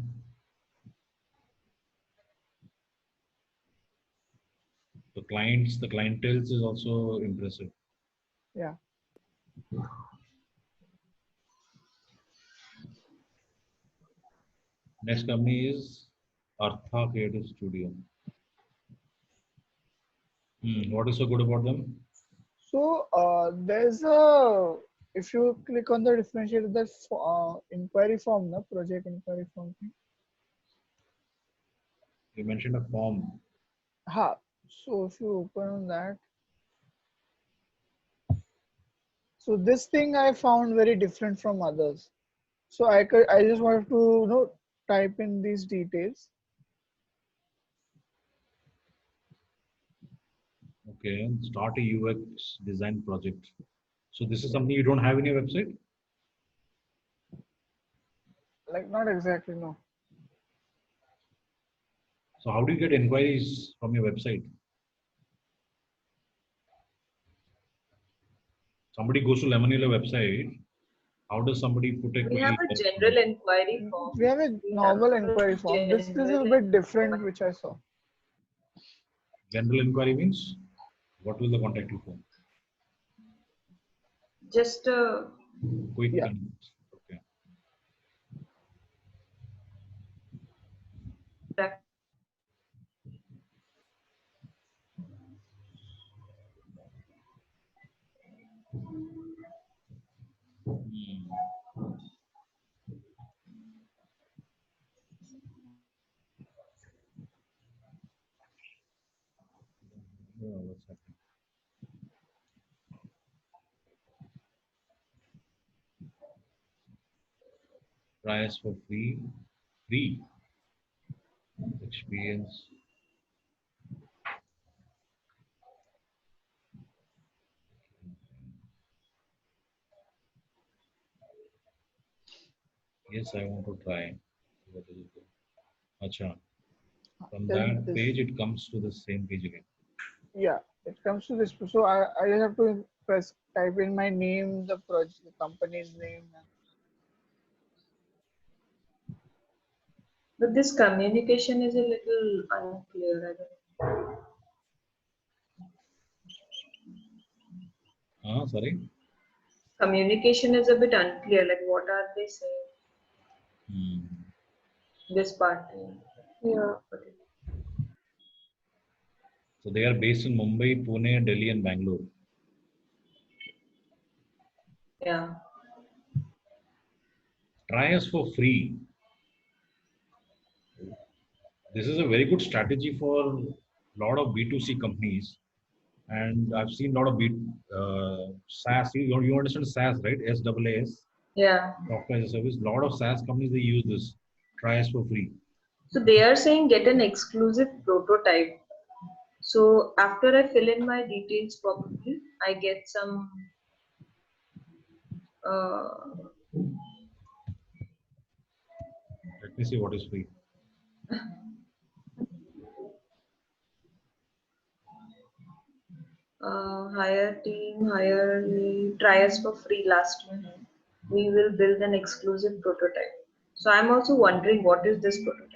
The clients, the clientele is also impressive. Yeah. Next company is Artha Creative Studio. What is so good about them? So there's a if you click on the differentiator, that inquiry form, the project inquiry form thing. You mentioned a form. Ha. So if you open on that, so this thing I found very different from others. So I just wanted to type in these details. Okay, start a UX design project. So this is something you don't have in your website? Like not exactly, no. So how do you get inquiries from your website? Somebody goes to Lemonella website. How does somebody put a We have query? a general inquiry form. We have a We have normal a inquiry form. This is a general bit different, inquiry. which I saw. General inquiry means what will the contact you for? Just Quick. Yeah. Okay. practice. Yeah, what's happening? Try us for free. Free experience. Yes, I want to try. What is it? Acha. From Then that this, page, it comes to the same page again. yeah, it comes to this. So I just have to press type in my name, the project, the company's name. But this communication is a little unclear. I don't. Sorry. Communication is a bit unclear. Like, what are they saying? Hmm. This part. Yeah. So they are based in Mumbai, Pune, Delhi, and Bangalore. Yeah. Try us for free. This is a very good strategy for a lot of B2C companies. And I've seen a lot of SaaS. You understand SaaS, right? SaaS, Yeah. software as a service. A lot of SaaS companies, they use this. Try us for free. So they are saying get an exclusive prototype. So after I fill in my details properly, I get some uh, Let me see what is free. hire team, hire me, try us for free last minute. We will build an exclusive prototype. So I'm also wondering what is this prototype?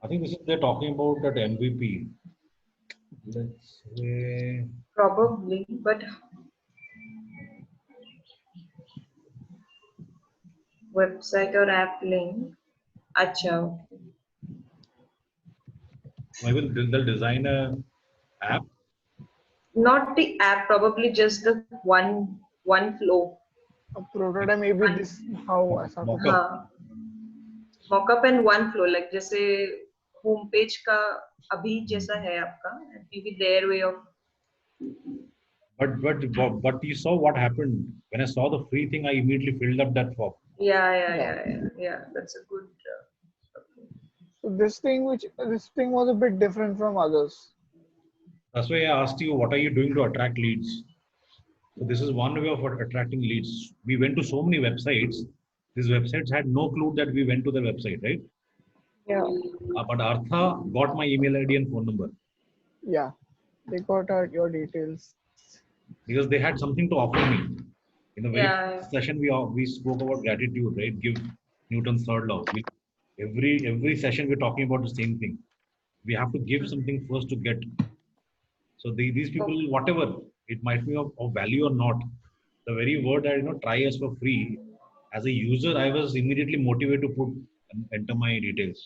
I think this is they're talking about that MVP. Let's say Probably, but website or app link. Acha. maybe they'll design a app. Not the app, probably just the one flow. A prototype maybe One, this how I have to Mockup. हाँ, mockup and one flow, like जैसे home page का अभी जैसा है आपका, maybe their way of. But you saw what happened when I saw the free thing. I immediately filled up that form. yeah. Yeah. That's a good. So this thing was a bit different from others. That's why I asked you, what are you doing to attract leads? So this is one way of attracting leads. We went to so many websites. These websites had no clue that we went to the website, right? Yeah. But Artha got my email ID and phone number Yeah, they got out your details. because they had something to offer me. In the very Yeah. first session, we spoke about gratitude, right? Give Newton's third law. Every session we're talking about the same thing. We have to give something first to get. So these people, whatever it might be of value or not, the very word that try us for free. As a user, I was immediately motivated to put and enter my details.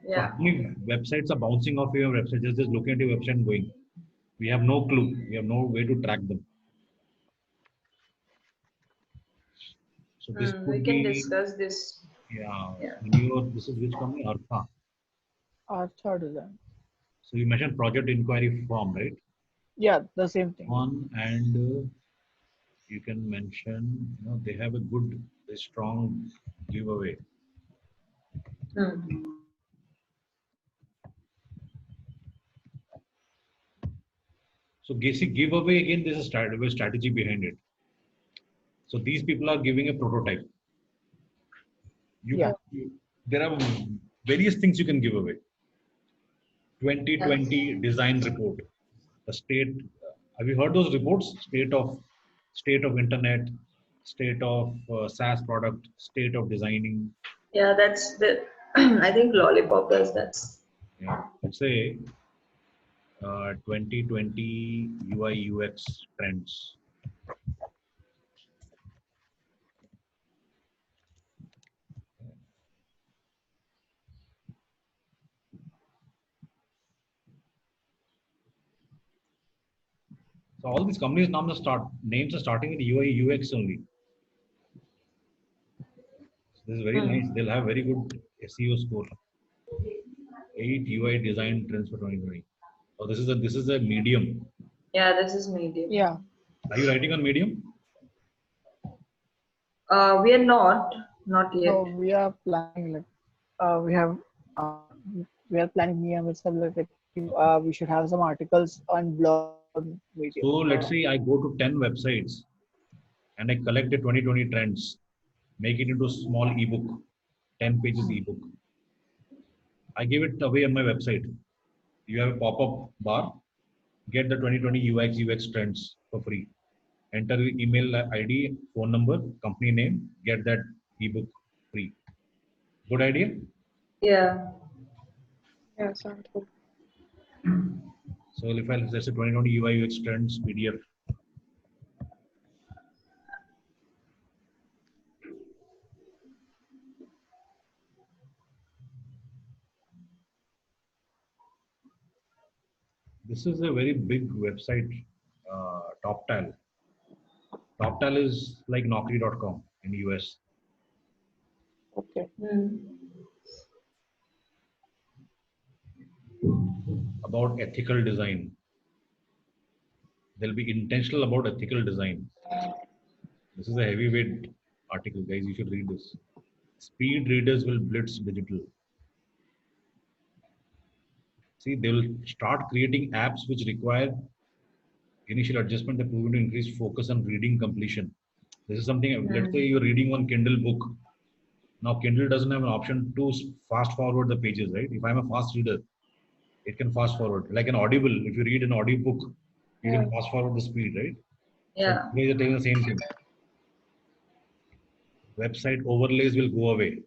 So Yeah. how many websites are bouncing off your website? Just looking at your website and going. We have no clue. We have no way to track them. So this We could can be, discuss this. yeah. Yeah. This is which company? Artha. Artha design. So you mentioned project inquiry form, right? Yeah, the same thing. One and you can mention, they have a good, a strong giveaway. Hmm. So basic giveaway again, there's a strategy behind it. So these people are giving a prototype. Yeah. There are various things you can give away. 2020 Yes. design report. The state. Have you heard those reports? State of internet, state of SaaS product, state of designing. Yeah, that's the. I think Lollipop does that. Yeah. Let's say 2020 UI UX trends. So all these companies names are starting with UI UX only. So this is very nice. They'll have very good SEO score. 8 UI design trends for 2020. Oh, this is a Medium. Yeah, this is Medium. Yeah. Are you writing on Medium? We are not yet. No, we are planning like we are planning me and myself like we should have some articles on blog on Medium. So let's say I go to 10 websites and I collect the 2020 trends, make it into a small ebook, 10 pages ebook. I give it away on my website. You have a pop-up bar, get the 2020 UX trends for free. Enter your email ID, phone number, company name, get that ebook free. Good idea? Yeah. Yeah, sounds good. So if I let's say 2020 UI UX trends PDF. This is a very big website, TopTal. TopTal is like Naukri.com in US. Okay. About ethical design. They'll be intentional about ethical design. This is a heavyweight article, guys. You should read this. Speed readers will blitz digital. See, they will start creating apps which require initial adjustment that proven to increase focus and reading completion. This is something, let's say you're reading one Kindle book. Now, Kindle doesn't have an option to fast forward the pages, right? If I'm a fast reader, it can fast forward. Like an Audible, if you read an audiobook, you can fast forward the speed, right? Yeah. So they're telling the same thing. Website overlays will go away.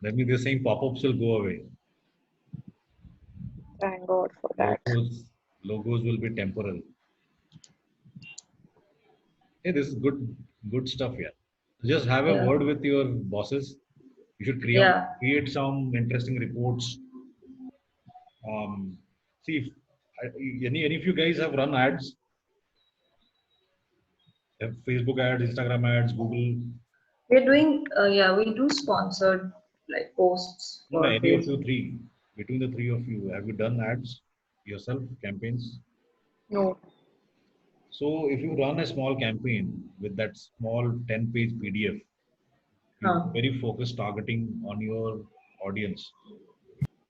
That means they're saying pop-ups will go away. Thank God for that. Logos will be temporal. Hey, this is good stuff here. Just have a word with your bosses. You should create some interesting reports. See, if any of you guys have run ads, have Facebook ads, Instagram ads, Google. We're doing, we do sponsored like posts No, for any of you Facebook. three, between the three of you, have you done ads yourself, campaigns? No. So if you run a small campaign with that small 10-page PDF, very focused targeting on your audience,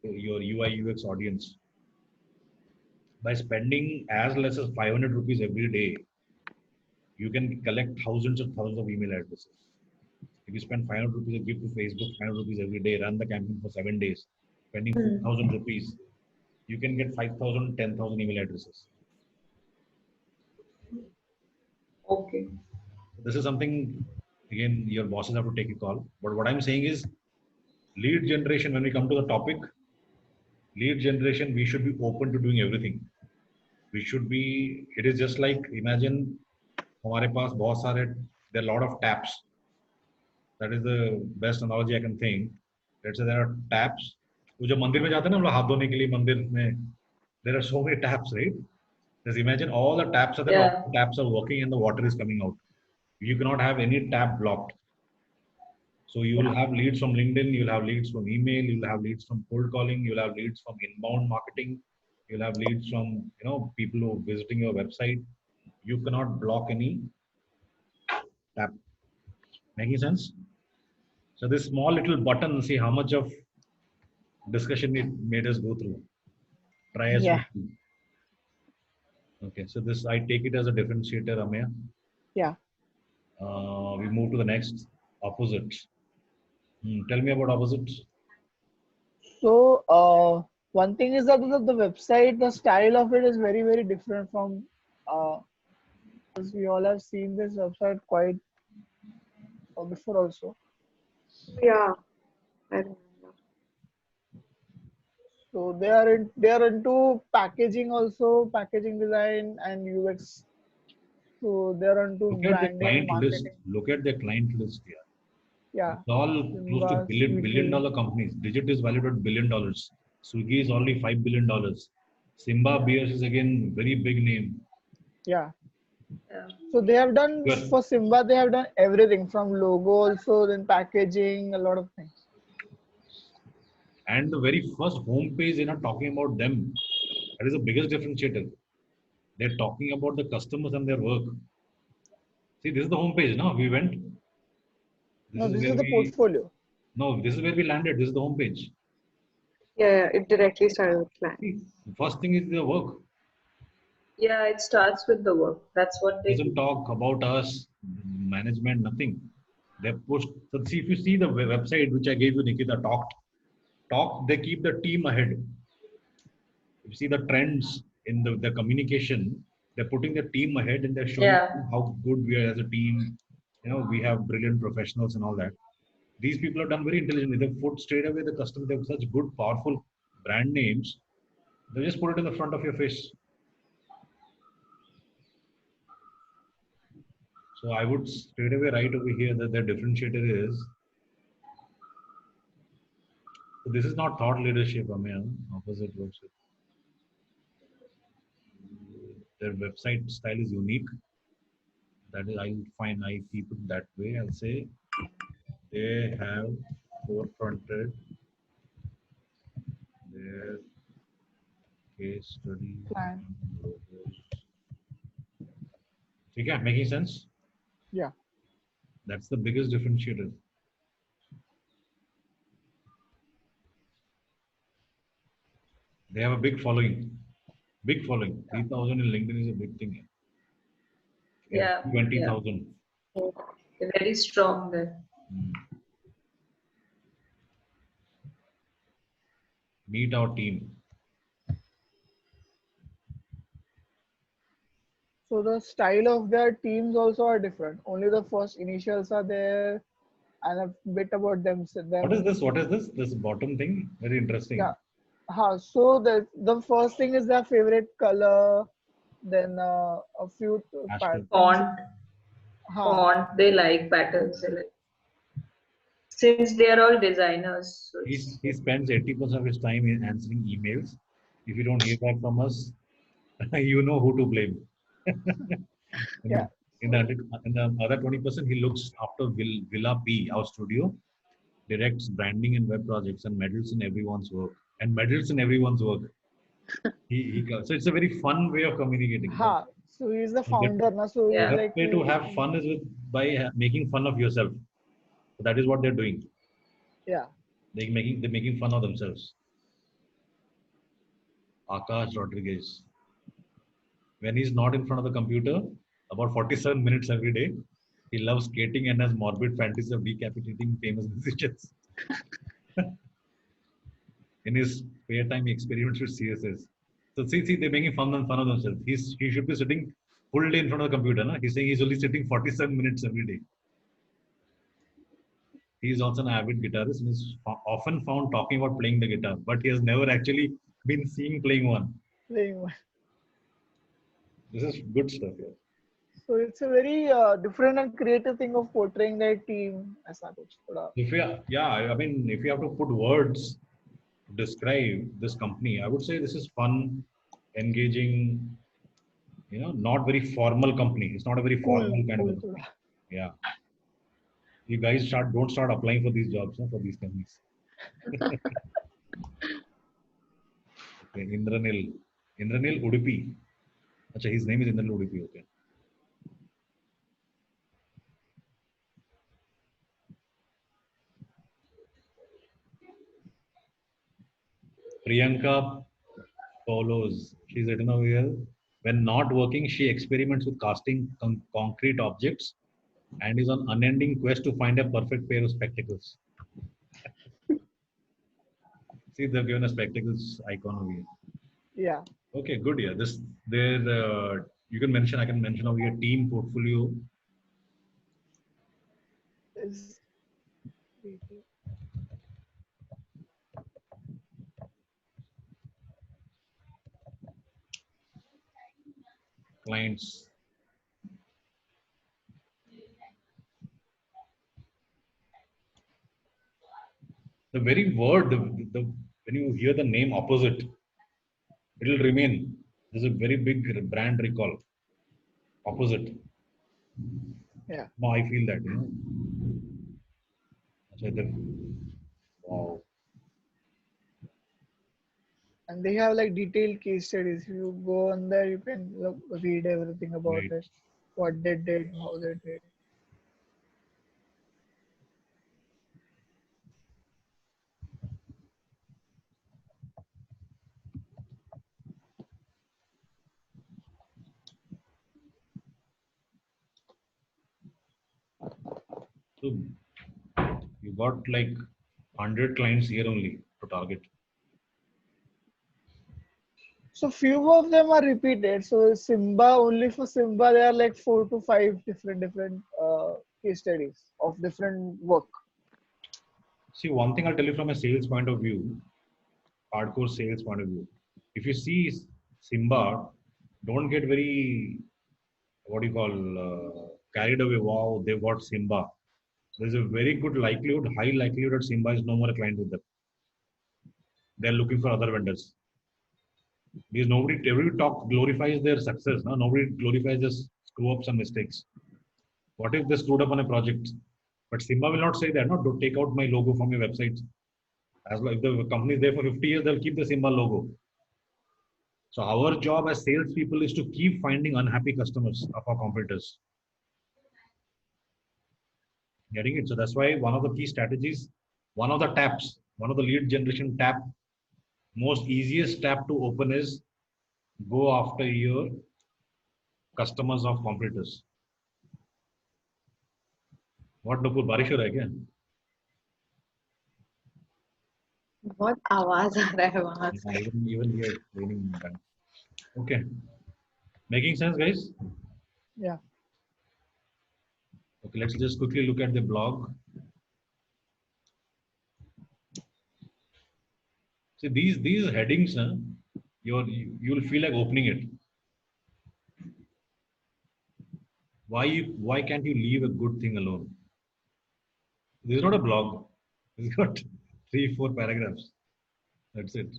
your UI UX audience. By spending as less as 500 rupees every day, you can collect thousands of email addresses. If you spend 500 rupees and give to Facebook 500 rupees every day, run the campaign for 7 days, spending 4,000 rupees, you can get 5,000, 10,000 email addresses. Okay. This is something, again, your bosses have to take a call. But what I'm saying is, lead generation, when we come to the topic, lead generation, we should be open to doing everything. We should be, it is just like, imagine, हमारे पास बहुत सारे, there are a lot of taps. That is the best analogy I can think. Let's say there are taps. वो जब मंदिर में जाते हैं ना हम लोग हाथ धोने के लिए मंदिर में, there are so many taps, right? Just imagine all the taps are there, all the taps are working and the water is coming out. You cannot have any tap blocked. So you will have leads from LinkedIn, you'll have leads from email, you'll have leads from cold calling, you'll have leads from inbound marketing, you'll have leads from people who are visiting your website. You cannot block any tap. Making sense? So this small little button, see how much of discussion it made us go through. Try as Yeah. Okay, so this I take it as a differentiator, Amaya. Yeah. We move to the next, opposites. Tell me about opposites. So one thing is that the website, the style of it is very, very different from because we all have seen this website quite before also. Yeah, I remember. So they are into packaging also, packaging design and UX. So they are into Look at the branding, client list. marketing. Look at the client list here. Yeah. It's all close to Simba, billion Swiggy. dollar companies. Digit is valued at $1 billion. Swiggy is only $5 billion. Simba Yeah. Beers is again very big name. Yeah. Yeah. So they have done Well, for Simba, they have done everything from logo also, then packaging, a lot of things. and the very first homepage, they're not talking about them. That is the biggest differentiator. They're talking about the customers and their work. See, this is the homepage. No, we went. This No, is this where is the we portfolio. no. This is where we landed. This is the homepage. Yeah, it directly started with plan. See, the first thing is the work. Yeah, it starts with the work. That's what they Doesn't do. talk about us, management, nothing. They pushed. So see, if you see the website which I gave you, Nikita, talk. They keep the team ahead. If you see the trends in the communication, they're putting the team ahead and they're showing Yeah. how good we are as a team. We have brilliant professionals and all that. These people have done very intelligently. They put straight away the customer. They have such good, powerful brand names. They just put it in the front of your face. So I would straight away write over here that the differentiator is. So this is not thought leadership, Amir. Opposite works. Their website style is unique. That is, I'll find. I keep it that way. I'll say they have forefronted their case study Plan. logos. Okay, making sense? Yeah. That's the biggest differentiator. They have a big following. Big following. 3,000 in LinkedIn is a big thing. Yeah, Yeah. 20,000. They're very strong there. Meet our team. So the style of their teams also are different. Only the first initials are there and a bit about them. What is this? What is this? This bottom thing? Very interesting. Yeah. So the first thing is their favorite color, then a few Hashtag. things. Font, Ha. font, they like patterns. They like. Since they are all designers, so it's He spends 80% of his time in answering emails. If you don't hear back from us, you know who to blame. Yeah. in, in, the, in the other 20%, he looks after Villa P, our studio, directs branding and web projects, and medals in everyone's work. And medals in everyone's work. So it's a very fun way of communicating. So he's the The founder, na? So he's yeah. best like way to have fun is by making fun of yourself. So that is what they're doing. yeah. They're making fun of themselves. Akash Rodriguez. When he's not in front of the computer, about 47 minutes every day, he loves skating and has morbid fantasies of decapitating famous musicians. In his spare time, he experiments with CSS. So see, they're making fun of themselves. He should be sitting full day in front of the computer. No? He's saying he's only sitting 47 minutes every day. He is also an avid guitarist and is often found talking about playing the guitar, but he has never actually been seen playing one. This is good stuff here. So it's a very different and creative thing of portraying their team. ऐसा कुछ थोड़ा. If you have to put words to describe this company, I would say this is fun, engaging, not very formal company. It's not a very formal kind of a Cool company. थोड़ा. Yeah. You guys don't start applying for these jobs, for these companies. Okay, Indranil Udupi. Achha, his name is Indranil Udupi. Okay. Priyanka follows. She's written over here. When not working, she experiments with casting concrete objects and is on unending quest to find a perfect pair of spectacles. See, they've given a spectacles icon over here. Yeah. Okay, good. Yeah, you can mention. I can mention over here team portfolio. Is Clients. The very word, when you hear the name opposite, it will remain. There's a very big brand recall. Opposite. Yeah. No, I feel that, So wow. And they have like detailed case studies. If you go on there, you can read everything about Right. it, what they did, how they did. So you got like 100 clients here only to target. So few of them are repeated. So Simba, only for Simba, there are like 4 to 5 different case studies of different work. See, one thing I'll tell you from a sales point of view, hardcore sales point of view. If you see Simba, don't get very, what do you call, carried away. Wow, they've got Simba. There's a very good likelihood, high likelihood that Simba is no more a client with them. They're looking for other vendors. Because everybody glorifies their success. No? Nobody glorifies their screw ups and mistakes. What if they screwed up on a project? But Simba will not say that. No, don't take out my logo from your website. As long if the company is there for 50 years, they'll keep the Simba logo. So our job as salespeople is to keep finding unhappy customers of our competitors. Getting it? So that's why one of the key strategies, one of the taps, one of the lead generation tap, most easiest tap to open is go after your customers of competitors. What Nupur बारिश हो रहा है क्या? बहुत आवाज आ रहा है वहां Yeah, से. even here it's raining. Okay, making sense, guys? Yeah. Okay, let's just quickly look at the blog. See these headings, you'll feel like opening it. Why can't you leave a good thing alone? This is not a blog. It's got 3-4 paragraphs. That's it.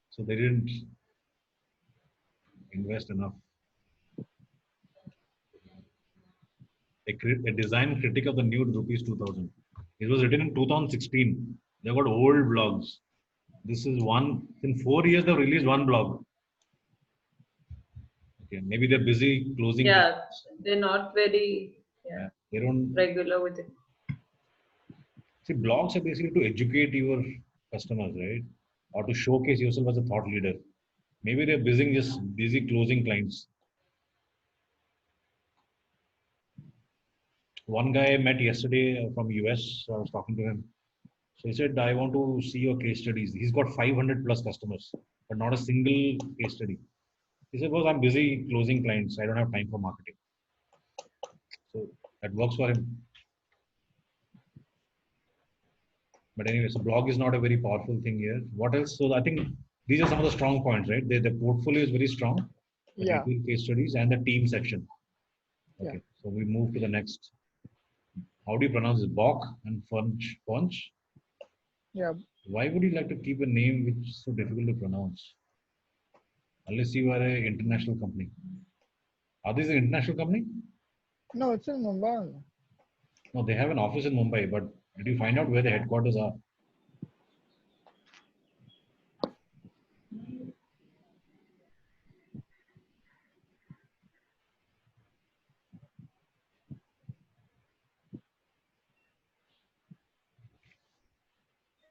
So they didn't invest enough. A design critic of the new rupees 2000. It was written in 2016. They got old blogs. This is one. In 4 years, they've released one blog. Okay, maybe they're busy closing. Yeah, they're not very They don't regular with it. see blogs are basically to educate your customers, right? Or to showcase yourself as a thought leader. Maybe they're busy closing clients. One guy I met yesterday from US. I was talking to him. So he said, I want to see your case studies. He's got 500 plus customers, but not a single case study. He said, well, I'm busy closing clients. I don't have time for marketing. So that works for him. But anyway, so blog is not a very powerful thing here. What else? So I think these are some of the strong points, right? The portfolio is very strong. The Yeah. retail case studies and the team section. Okay, Yeah. so we move to the next. How do you pronounce it? Bok and Punch? Yeah. Why would you like to keep a name which is so difficult to pronounce? Unless you are an international company. Are these an international company? No, it's in Mumbai. No, they have an office in Mumbai, but did you find out where the headquarters are?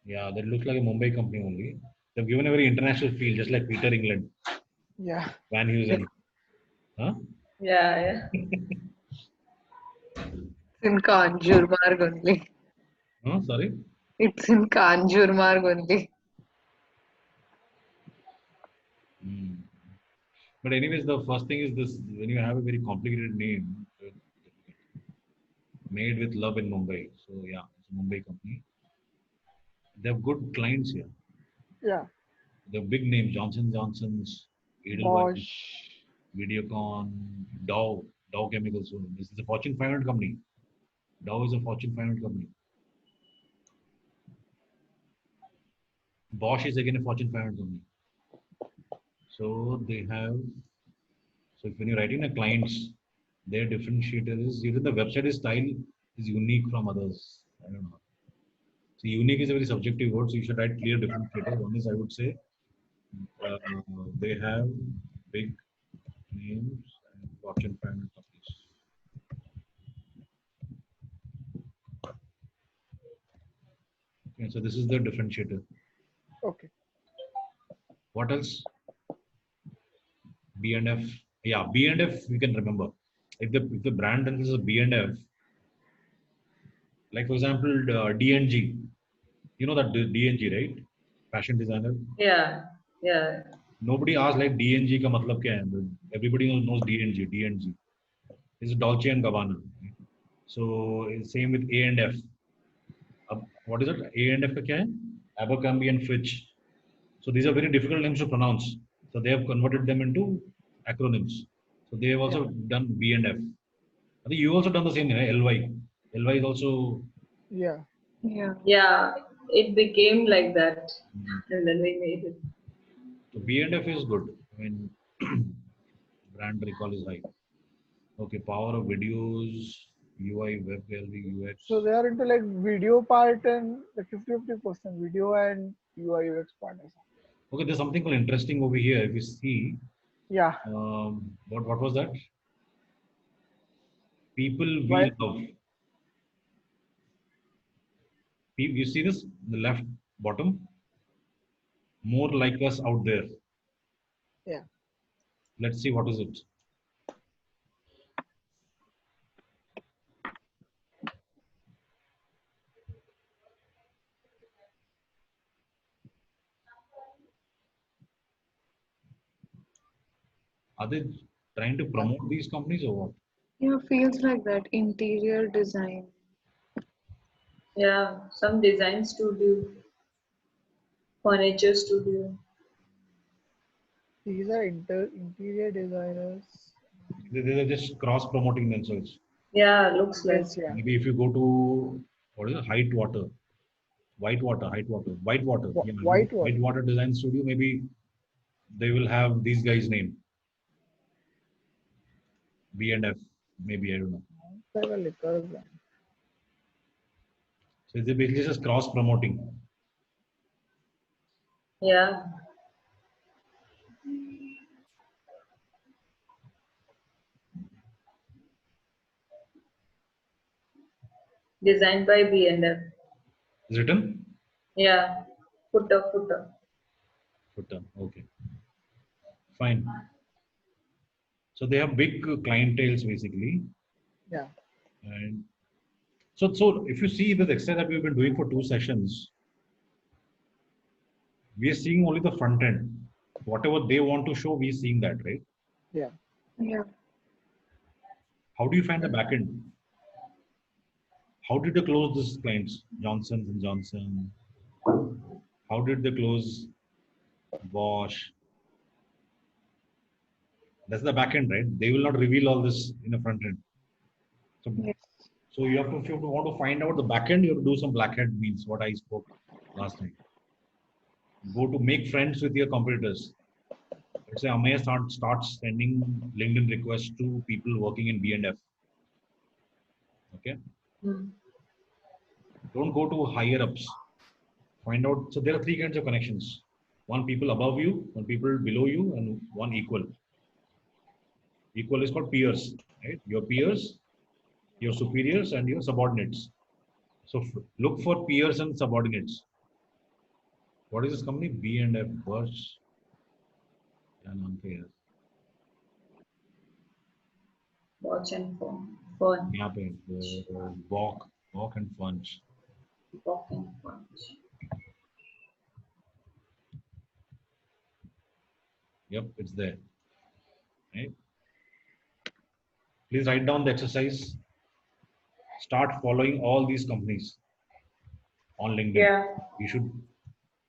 Yeah, that looks like a Mumbai company only. They've given a very international feel, just like Peter England, Yeah. Van Heusen. Huh? Yeah. It's in Kanjurmarg only. Huh? Sorry? It's in Kanjurmarg only. Hmm. But anyways, the first thing is this: when you have a very complicated name, made with love in Mumbai. So yeah, it's a Mumbai company. They have good clients here. Yeah. The big name Johnson Johnson's, Edelweiss, Bosch. Videocon, Dow Chemicals. So this is a Fortune 500 company. Dow is a Fortune 500 company. Bosch is again a Fortune 500 company. So they have. So when you're writing a clients, their differentiator is even the website style is unique from others. I don't know. So unique is a very subjective word. So you should write clear differentiator. One is I would say uh, they have big names and Fortune 500 companies. Okay, so this is the differentiator. Okay. What else? B and F. Yeah, B and F we can remember. If the brand is a B and F, like for example DNG, you know that DNG, right? Fashion designer. Yeah, yeah. Nobody asked like DNG का मतलब क्या है? Everybody knows DNG. DNG is Dolce and Gabbana. So same with A and F. What is it? A and F का क्या है? Abercrombie and Fitch. So these are very difficult names to pronounce. So they have converted them into acronyms. So they have also done B and F. I think you also done the same thing, right? LY. LY is also. Yeah. Yeah. Yeah, it became like that. And then we made it. So B and F is good. I mean, brand recall is high. Okay, power of videos, UI, web gallery, UX. So they are into like video part and like 50-50% video and UI UX part. Okay, there's something called interesting over here. If you see, Yeah. what was that? People we Why? love. You see this, the left bottom? More like us out there. Yeah. Let's see what is it. Are they trying to promote these companies or what? Yeah, feels like that. Interior design. Yeah, some design studio, furniture studio. These are interior designers. They're just cross promoting themselves. Yeah, looks like. Yes, yeah. Maybe if you go to what is it? Whitewater, yeah, Whitewater. Whitewater Design Studio. Maybe they will have these guys' name. B and F, maybe I don't know. It's like a liquor brand. So they're basically just cross promoting. Yeah. Designed by B&F. Is written? Yeah. Footer. Footer. Okay. Fine. So they have big clientele basically. Yeah. And so if you see this exercise that we've been doing for 2 sessions, we are seeing only the front end. Whatever they want to show, we are seeing that, right? Yeah. Yeah. How do you find the back end? How did they close these clients? Johnson and Johnson. How did they close Bosch? That's the back end, right? They will not reveal all this in the front end. So, Yes. so you have to, if you want to find out the back end, you have to do some black hat means what I spoke last time. Go to make friends with your competitors. Let's say Amaya starts sending LinkedIn requests to people working in B&F. Okay. Hmm. Don't go to higher ups. Find out. So there are 3 kinds of connections. One people above you, one people below you, and one equal. Equal is called peers, right? Your peers, your superiors, and your subordinates. So look for peers and subordinates. What is this company? B&F Bosch and unfair. Watch and fun. यहाँ पे Bock and Funch. Walk and punch. Yep, it's there. Right? Please write down the exercise. Start following all these companies on LinkedIn. Yeah. You should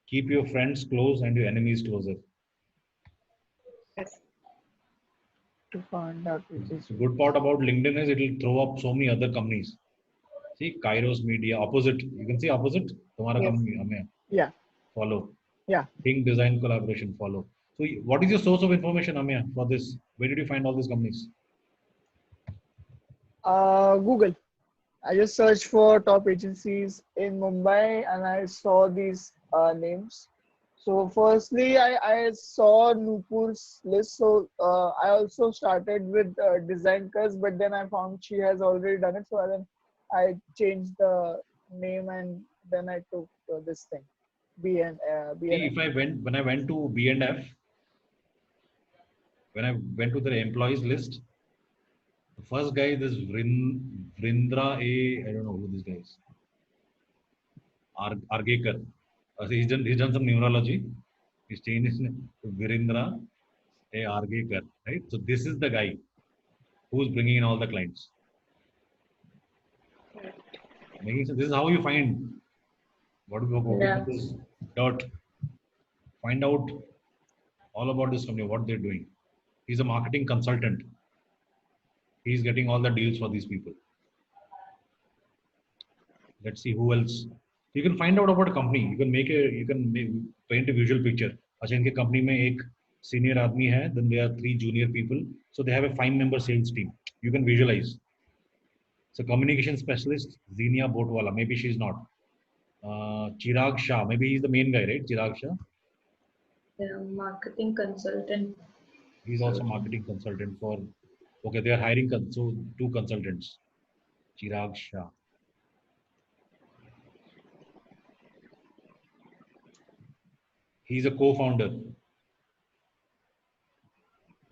keep your friends close and your enemies closer. Yes. To find out which is. The good part about LinkedIn is it will throw up so many other companies. See, Kairos Media, opposite. You can see opposite. Tomorrow Yes. company, हमें Yeah. follow. Yeah. Think, design, collaboration, follow. So what is your source of information, Amya, for this? Where did you find all these companies? Google. I just searched for top agencies in Mumbai and I saw these names. So firstly, I saw Nupur's list. So I also started with Design Cuz, but then I found she has already done it. So then I changed the name and then I took this thing, See, BNF. if I went when I went to B&F, when I went to their employees list, the first guy, this Vrindra A, I don't know who this guy is. Argekar. He's done some neurology. He's changed his name to Virendra A. Argekar, right? So this is the guy who's bringing in all the clients. Making sense. This is how you find what Yeah. is dirt. Find out all about this company, what they're doing. He's a marketing consultant. He's getting all the deals for these people. Let's see who else. You can find out about a company. You can paint a visual picture. अच्छा इनके company में एक senior आदमी है, then there are 3 junior people. So they have a 5-member sales team. You can visualize. So communication specialist Zinia Botwala. Maybe she's not. Chirag Shah. Maybe he's the main guy, right? Chirag Shah. Yeah, marketing consultant. He's also marketing consultant for. Okay, they are hiring so 2 consultants. Chirag Shah. He's a co-founder.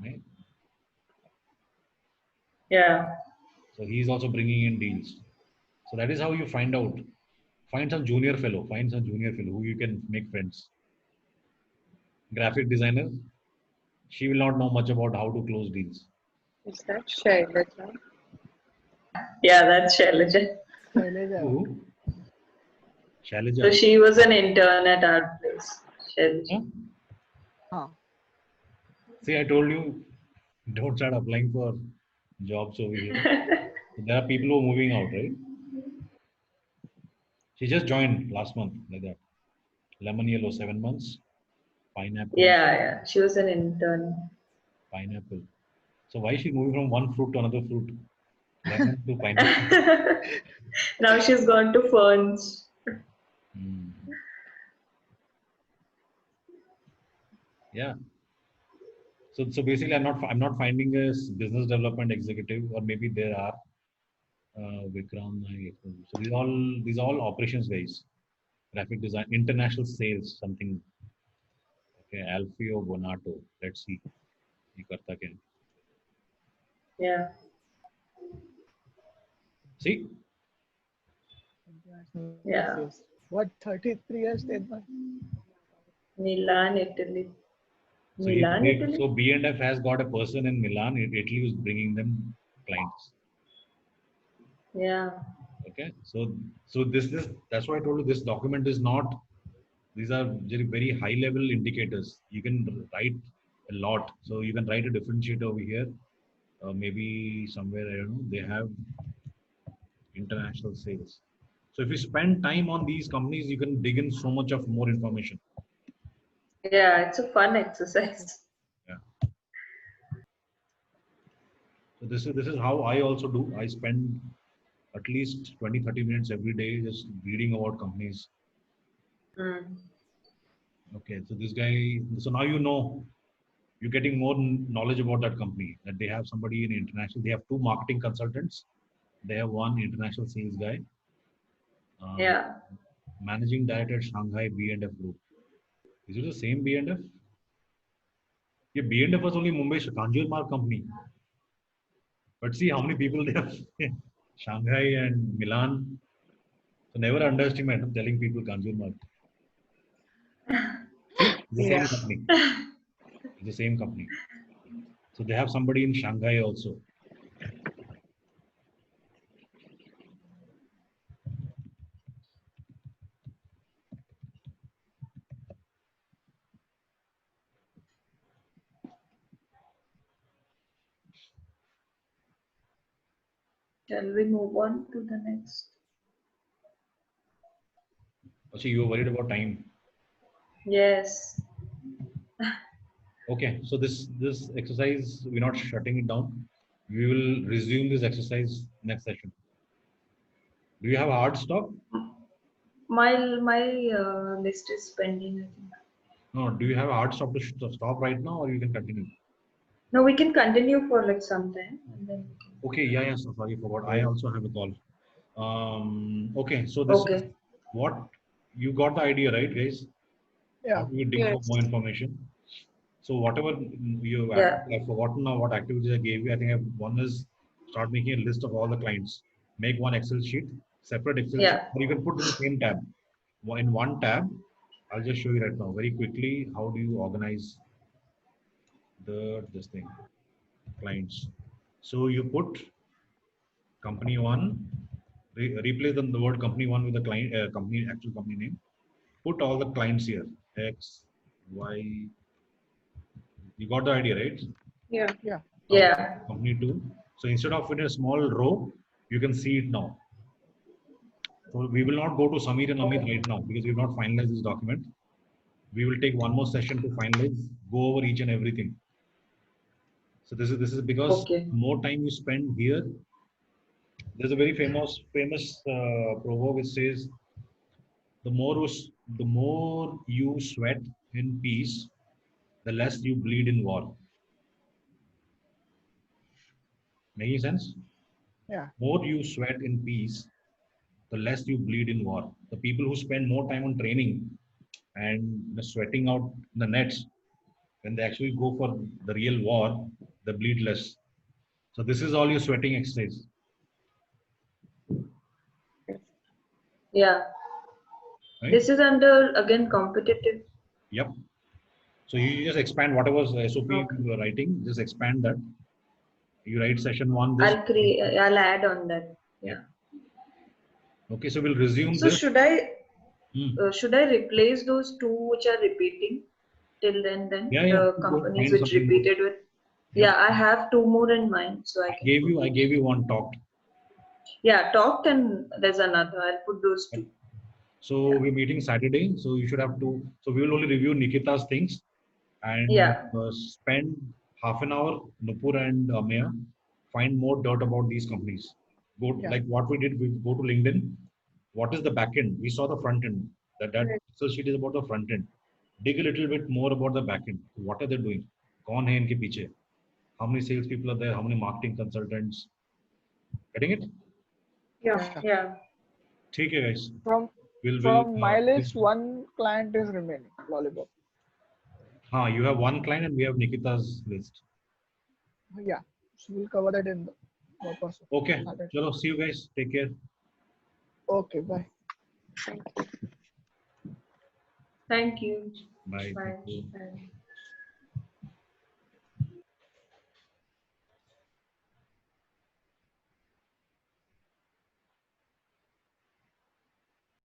Right? Yeah. So he's also bringing in deals. So that is how you find out. Find some junior fellow. Find some junior fellow who you can make friends. Graphic designer. She will not know much about how to close deals. Is that Shailaja? Yeah, that's Shailaja. Who? So Shailaja. she was an intern at our place. Shailaja. Huh. See, I told you, don't start applying for jobs over here. There are people who are moving out, right? She just joined last month, like that. Lemon yellow, 7 months. Pineapple. Yeah. She was an intern. Pineapple. So why is she moving from one fruit to another fruit? Lemon to pineapple. Now she's gone to Ferns. Hmm. Yeah. So basically, I'm not finding a business development executive, or maybe there are Vikram Naik. So these are all operations guys, graphic design, international sales, something. Okay, Alfio Bonato. Let's see. ये करता क्या है? Yeah. See, International Yeah. sales. What, 33 years, 10 months? Milan, Italy. so Milan, if Italy? so B&F has got a person in Milan, Italy, who's bringing them clients. Yeah. Okay, so this is that's why I told you this document is not. These are very high level indicators. You can write a lot. So you can write a differentiator over here. Maybe somewhere I don't know. They have international sales. So if you spend time on these companies, you can dig in so much of more information. Yeah, it's a fun exercise. Yeah. So this is how I also do. I spend at least 20-30 minutes every day just reading about companies. Mm. Okay, so this guy. So now you know you're getting more knowledge about that company. That they have somebody in international. They have 2 marketing consultants. They have 1 international sales guy. Yeah. Managing director at Shanghai B&F Group. Is it the same B&F? Yeah, B&F was only Mumbai's Kanjurmarg company. But see how many people they have. Shanghai and Milan. So never underestimate. I'm telling people Kanjurmarg. See, it's the Yeah. same company. It's the same company. So they have somebody in Shanghai also. Shall we move on to the next? So you were worried about time. Yes. Okay, so this exercise, we're not shutting it down. We will resume this exercise next session. Do you have a hard stop? My list is pending, I think. No, do you have a hard stop to stop right now, or you can continue? No, we can continue for like some time and then we can. Okay, yeah, so sorry, forgot. I also have a call. Okay, so this is Okay. what you got the idea, right, guys? How Yeah. do you dig for Yes. more information? So whatever you have, Yeah. I've forgotten now what activities I gave you. I think one is start making a list of all the clients. Make one Excel sheet, separate Excel sheet, Yeah. or you can put in the same tab. In one tab, I'll just show you right now very quickly how do you organize this thing clients. So you put company one, replace the word company one with the client company actual company name. Put all the clients here. X, Y. You got the idea, right? Yeah. Yeah. Yeah. Company two. So instead of in a small row, you can see it now. So we will not go to Samir and Amit right now because we have not finalized this document. We will take one more session to finalize, go over each and everything. So this is because Okay. more time you spend here. There's a very famous proverb which says the more you sweat in peace, the less you bleed in war. Making sense? Yeah. More you sweat in peace, the less you bleed in war. The people who spend more time on training and sweating out the nets, when they actually go for the real war, they bleed less. So this is all your sweating exercise, Yeah. right? This is under again competitive. Yep. So you just expand whatever SOP Okay. you are writing, just expand that. You write session one this. I'll create. I'll add on that. Yeah. Yeah. Okay, so we'll resume So this. Hmm. should I replace those two which are repeating till then Yeah, yeah. the Go companies find which something more. repeated with. Yep. Yeah, I have two more in mind, so I can put. I gave you one talked. Yeah, talked and there's another. I'll put those Yep. two. So Yeah. we're meeting Saturday. So you should have to. So we will only review Nikita's things and Yeah. spend half an hour. Nupur and Maya find more dirt about these companies. Go Yeah. like what we did. We go to LinkedIn. What is the back end? We saw the front end. That Right. Excel sheet is about the front end. Dig a little bit more about the back end. What are they doing? कौन है इनके पीछे? How many sales people are there? How many marketing consultants? Getting it? Yeah. Yeah. Yeah. ठीक है guys. From We'll from my list, one client is remaining. Lollipop. you have one client and we have Nikita's list. Yeah. So we'll cover that in the person. Okay. Chalo, see you guys. Take care. Okay. Bye. Thank you. Thank you. Bye. Bye. Thank you. Bye.